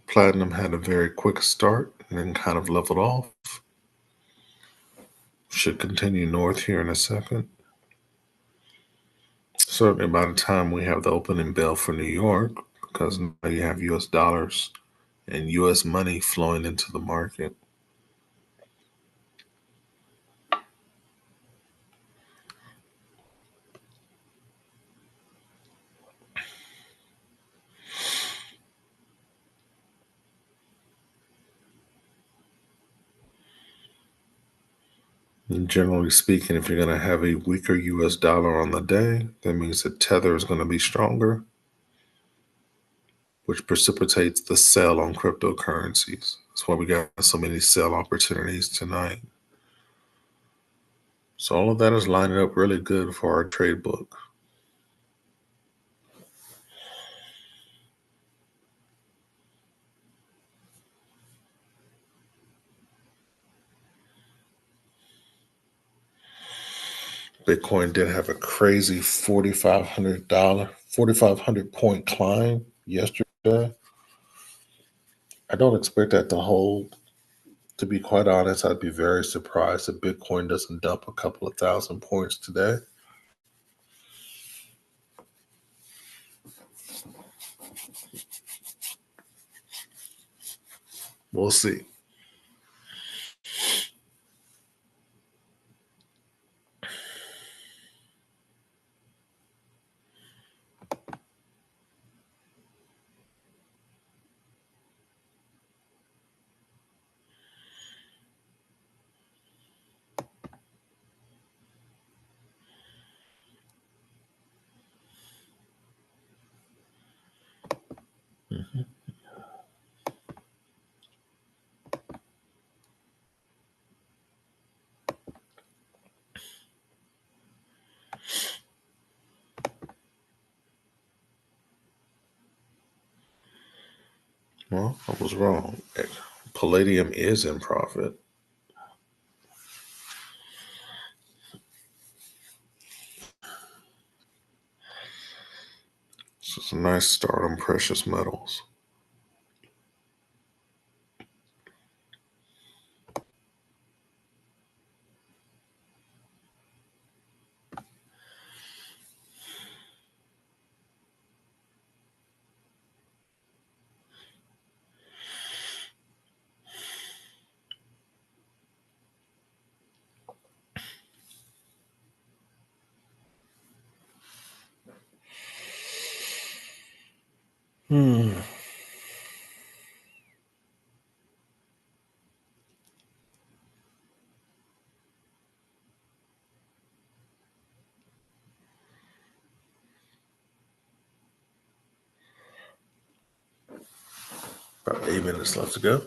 Speaker 1: Platinum had a very quick start and then kind of leveled off. Should continue north here in a second. Certainly by the time we have the opening bell for New York, because now you have US dollars and US money flowing into the market. And generally speaking, if you're going to have a weaker US dollar on the day, that means the tether is going to be stronger, which precipitates the sell on cryptocurrencies. That's why we got so many sell opportunities tonight. So all of that is lining up really good for our trade book. Bitcoin did have a crazy $4,500 point climb yesterday. I don't expect that to hold. To be quite honest, I'd be very surprised if Bitcoin doesn't dump a couple of thousand points today. We'll see. Mhm. Well, I was wrong. Palladium is in profit. So it's a nice start on precious metals. Hmm. About 8 minutes left to go.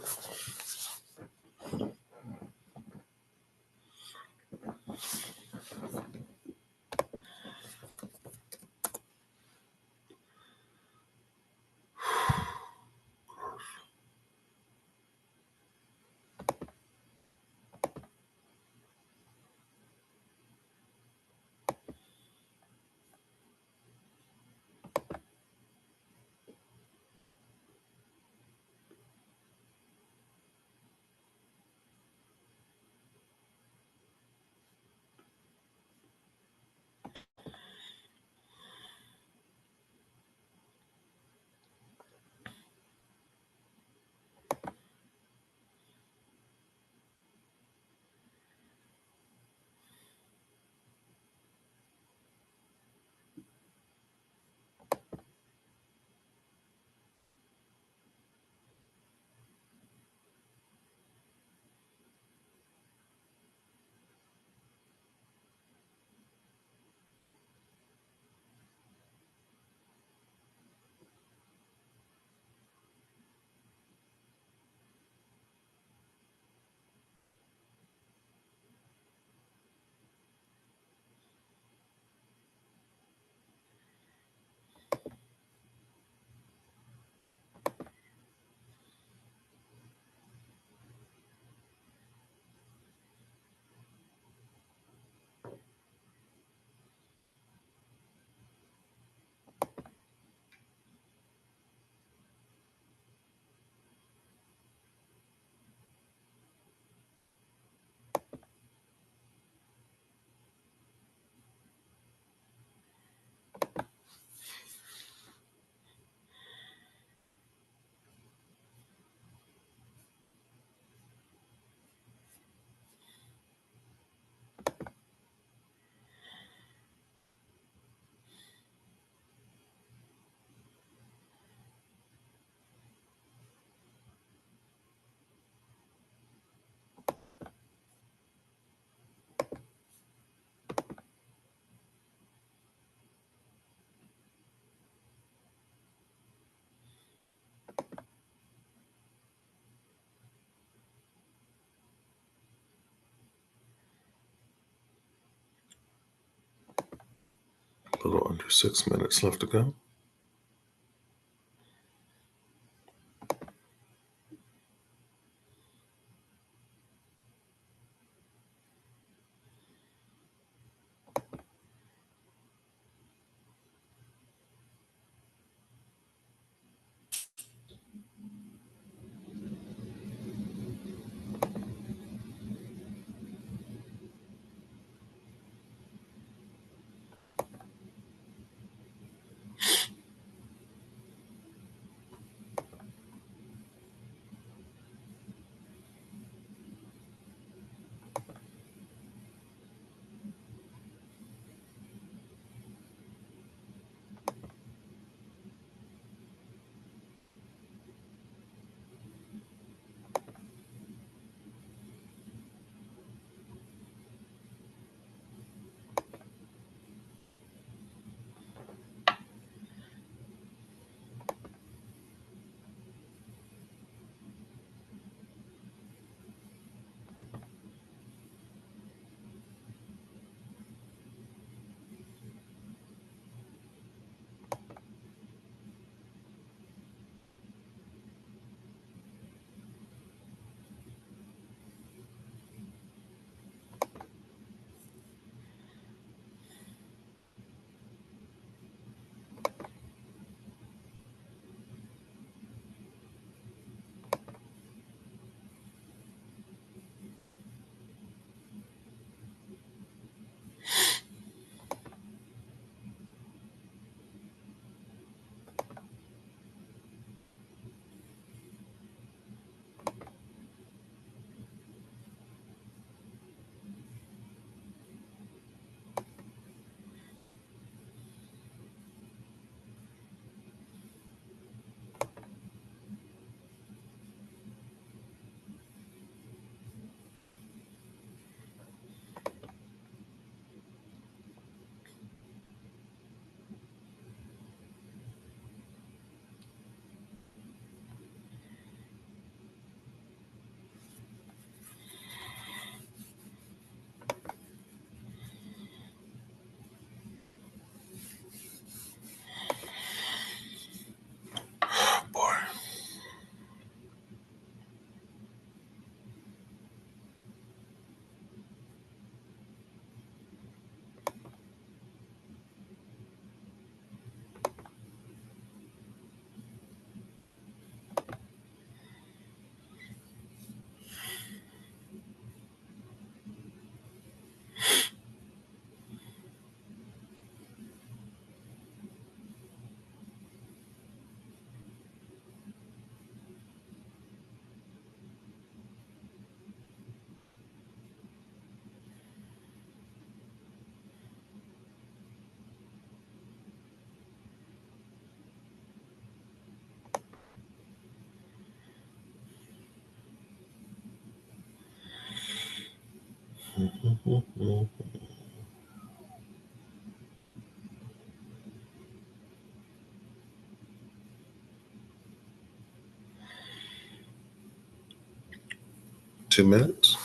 Speaker 1: A little under 6 minutes left to go. Boy. Mhm. 2 minutes.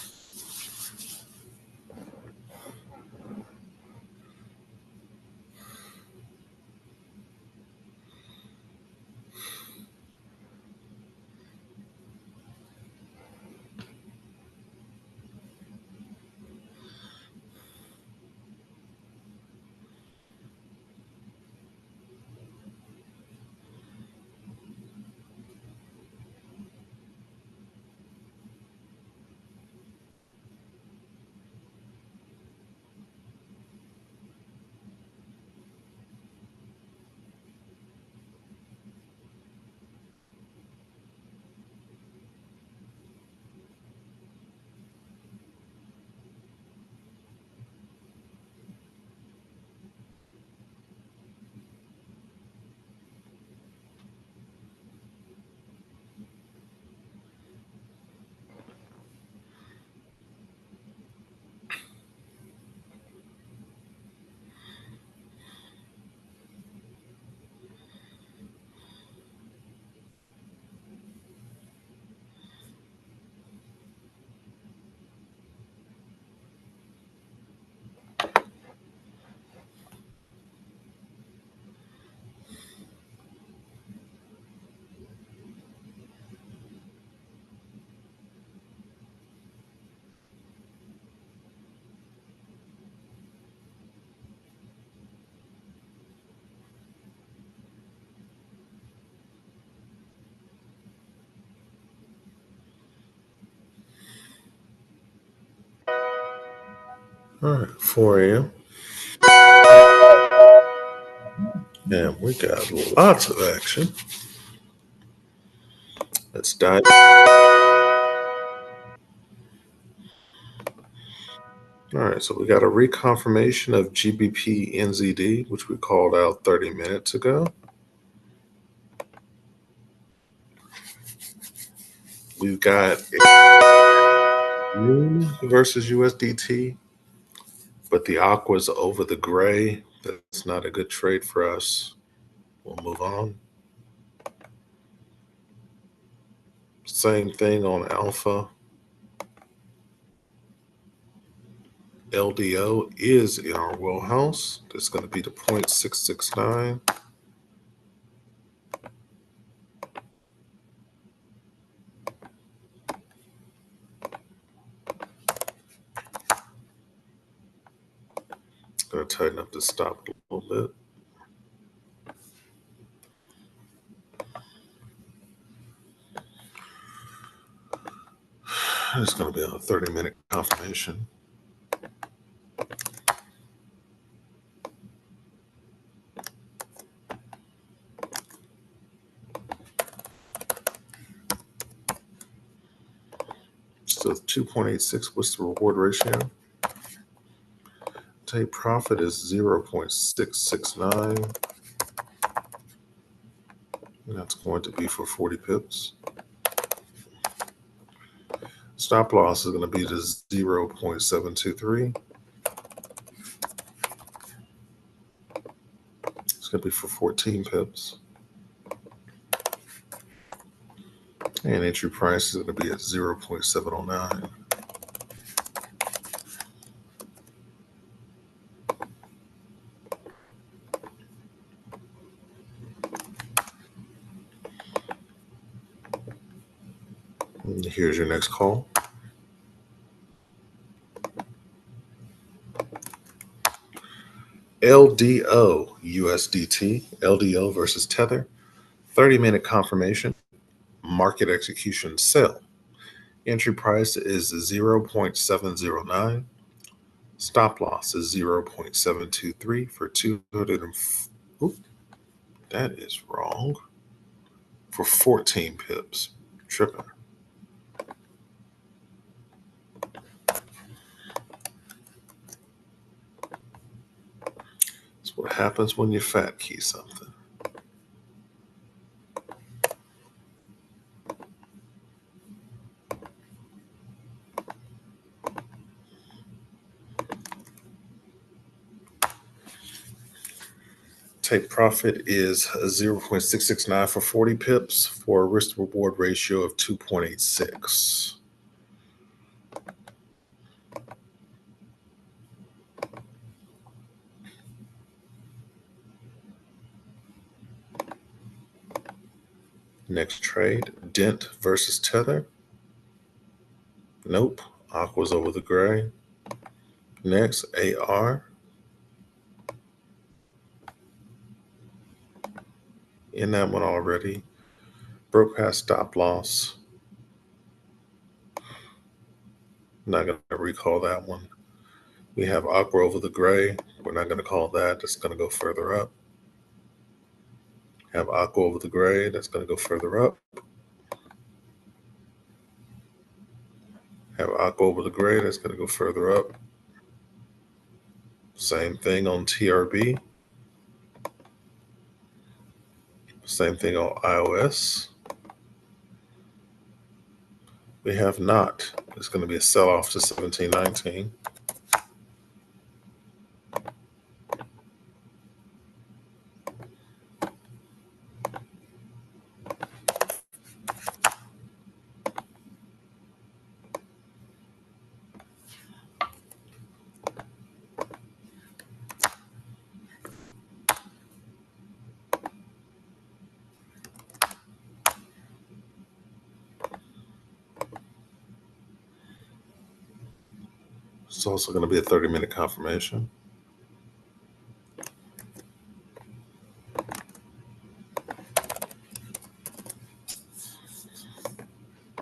Speaker 1: All right, 4 a.m. And we got lots of action. Let's dive. All right, so we got a reconfirmation of GBP NZD, which we called out 30 minutes ago. We've got green versus USDT, but the aqua's over the gray. That's not a good trade for us. We'll move on. Same thing on alpha. LDO is in our wheelhouse. That's going to be the 0.669. Going to tighten up the stop a little bit. It's going to be on a 30-minute confirmation. So 2.86, what's the reward ratio? Take profit is 0.669. And that's going to be for 40 pips. Stop loss is going to be the 0.723. It's going to be for 14 pips. And entry price is going to be at 0.709. And here's your next call. LDO USDT, LDO versus Tether, 30-minute confirmation, market execution sell. Entry price is 0.709. Stop loss is 0.723 for 200. That is wrong. For 14 pips. Tripping. That's what happens when you fat key something. Take profit is 0.669 for 40 pips for a risk reward ratio of 2.86. Next trade, Dent versus Tether. Nope. Aqua's over the gray. Next, AR. In that one already. Broke past stop loss. Not going to recall that one. We have Aqua over the gray. We're not going to call that. That's going to go further up. Have Aqua over the gray. That's going to go further up. Have Aqua over the gray. That's going to go further up. Same thing on TRB. Same thing on iOS. We have not. It's going to be a sell-off to 1719. It's also going to be a 30-minute confirmation.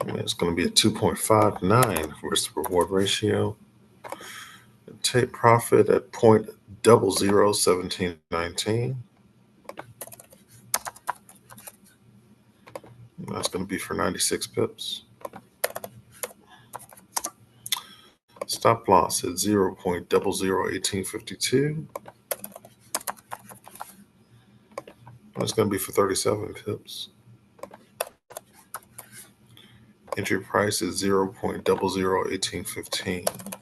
Speaker 1: And it's going to be a 2.59 risk reward ratio. Take profit at 0.001719. That's going to be for 96 pips. Stop loss at 0.001852. That's going to be for 37 pips. Entry price is 0.001815.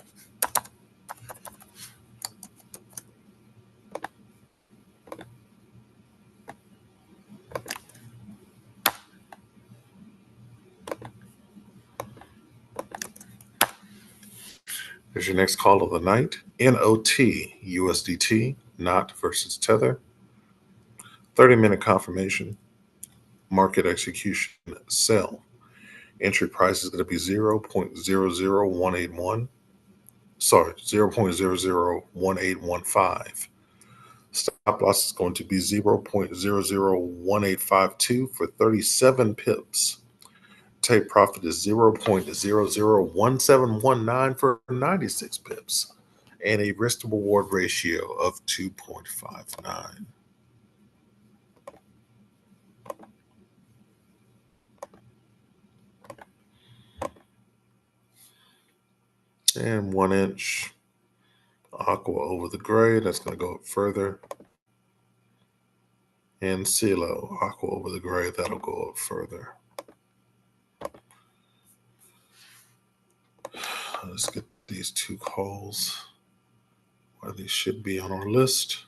Speaker 1: Here's your next call of the night. NOT USDT, NOT versus Tether. 30-minute confirmation. Market execution, sell. Entry price is going to be 0.00181. Sorry, 0.001815. Stop loss is going to be 0.001852 for 37 pips. Take profit is 0.001719 for 96 pips. And a risk to reward ratio of 2.59. And 1 inch aqua over the gray, that's going to go up further. And CeeLo, aqua over the gray, that'll go up further. Let's get these two calls where they should be on our list.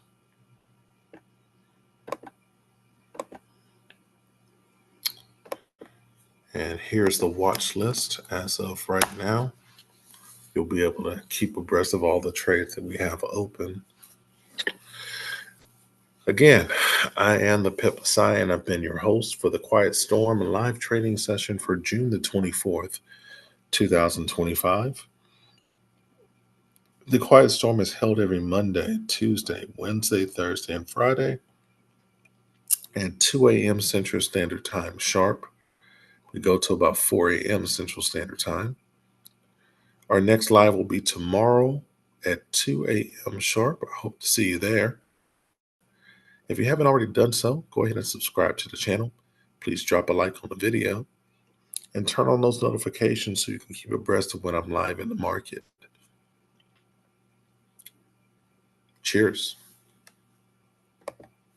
Speaker 1: And here's the watch list as of right now. You'll be able to keep abreast of all the trades that we have open. Again, I am the Pip Messiah, and I've been your host for the Quiet Storm live trading session for June the 24th, 2025. The Quiet Storm is held every Monday, Tuesday, Wednesday, Thursday, and Friday at 2 a.m. Central Standard Time sharp. We go to about 4 a.m. Central Standard Time. Our next live will be tomorrow at 2 a.m. sharp. I hope to see you there. If you haven't already done so, go ahead and subscribe to the channel. Please drop a like on the video and turn on those notifications so you can keep abreast of when I'm live in the market. Cheers.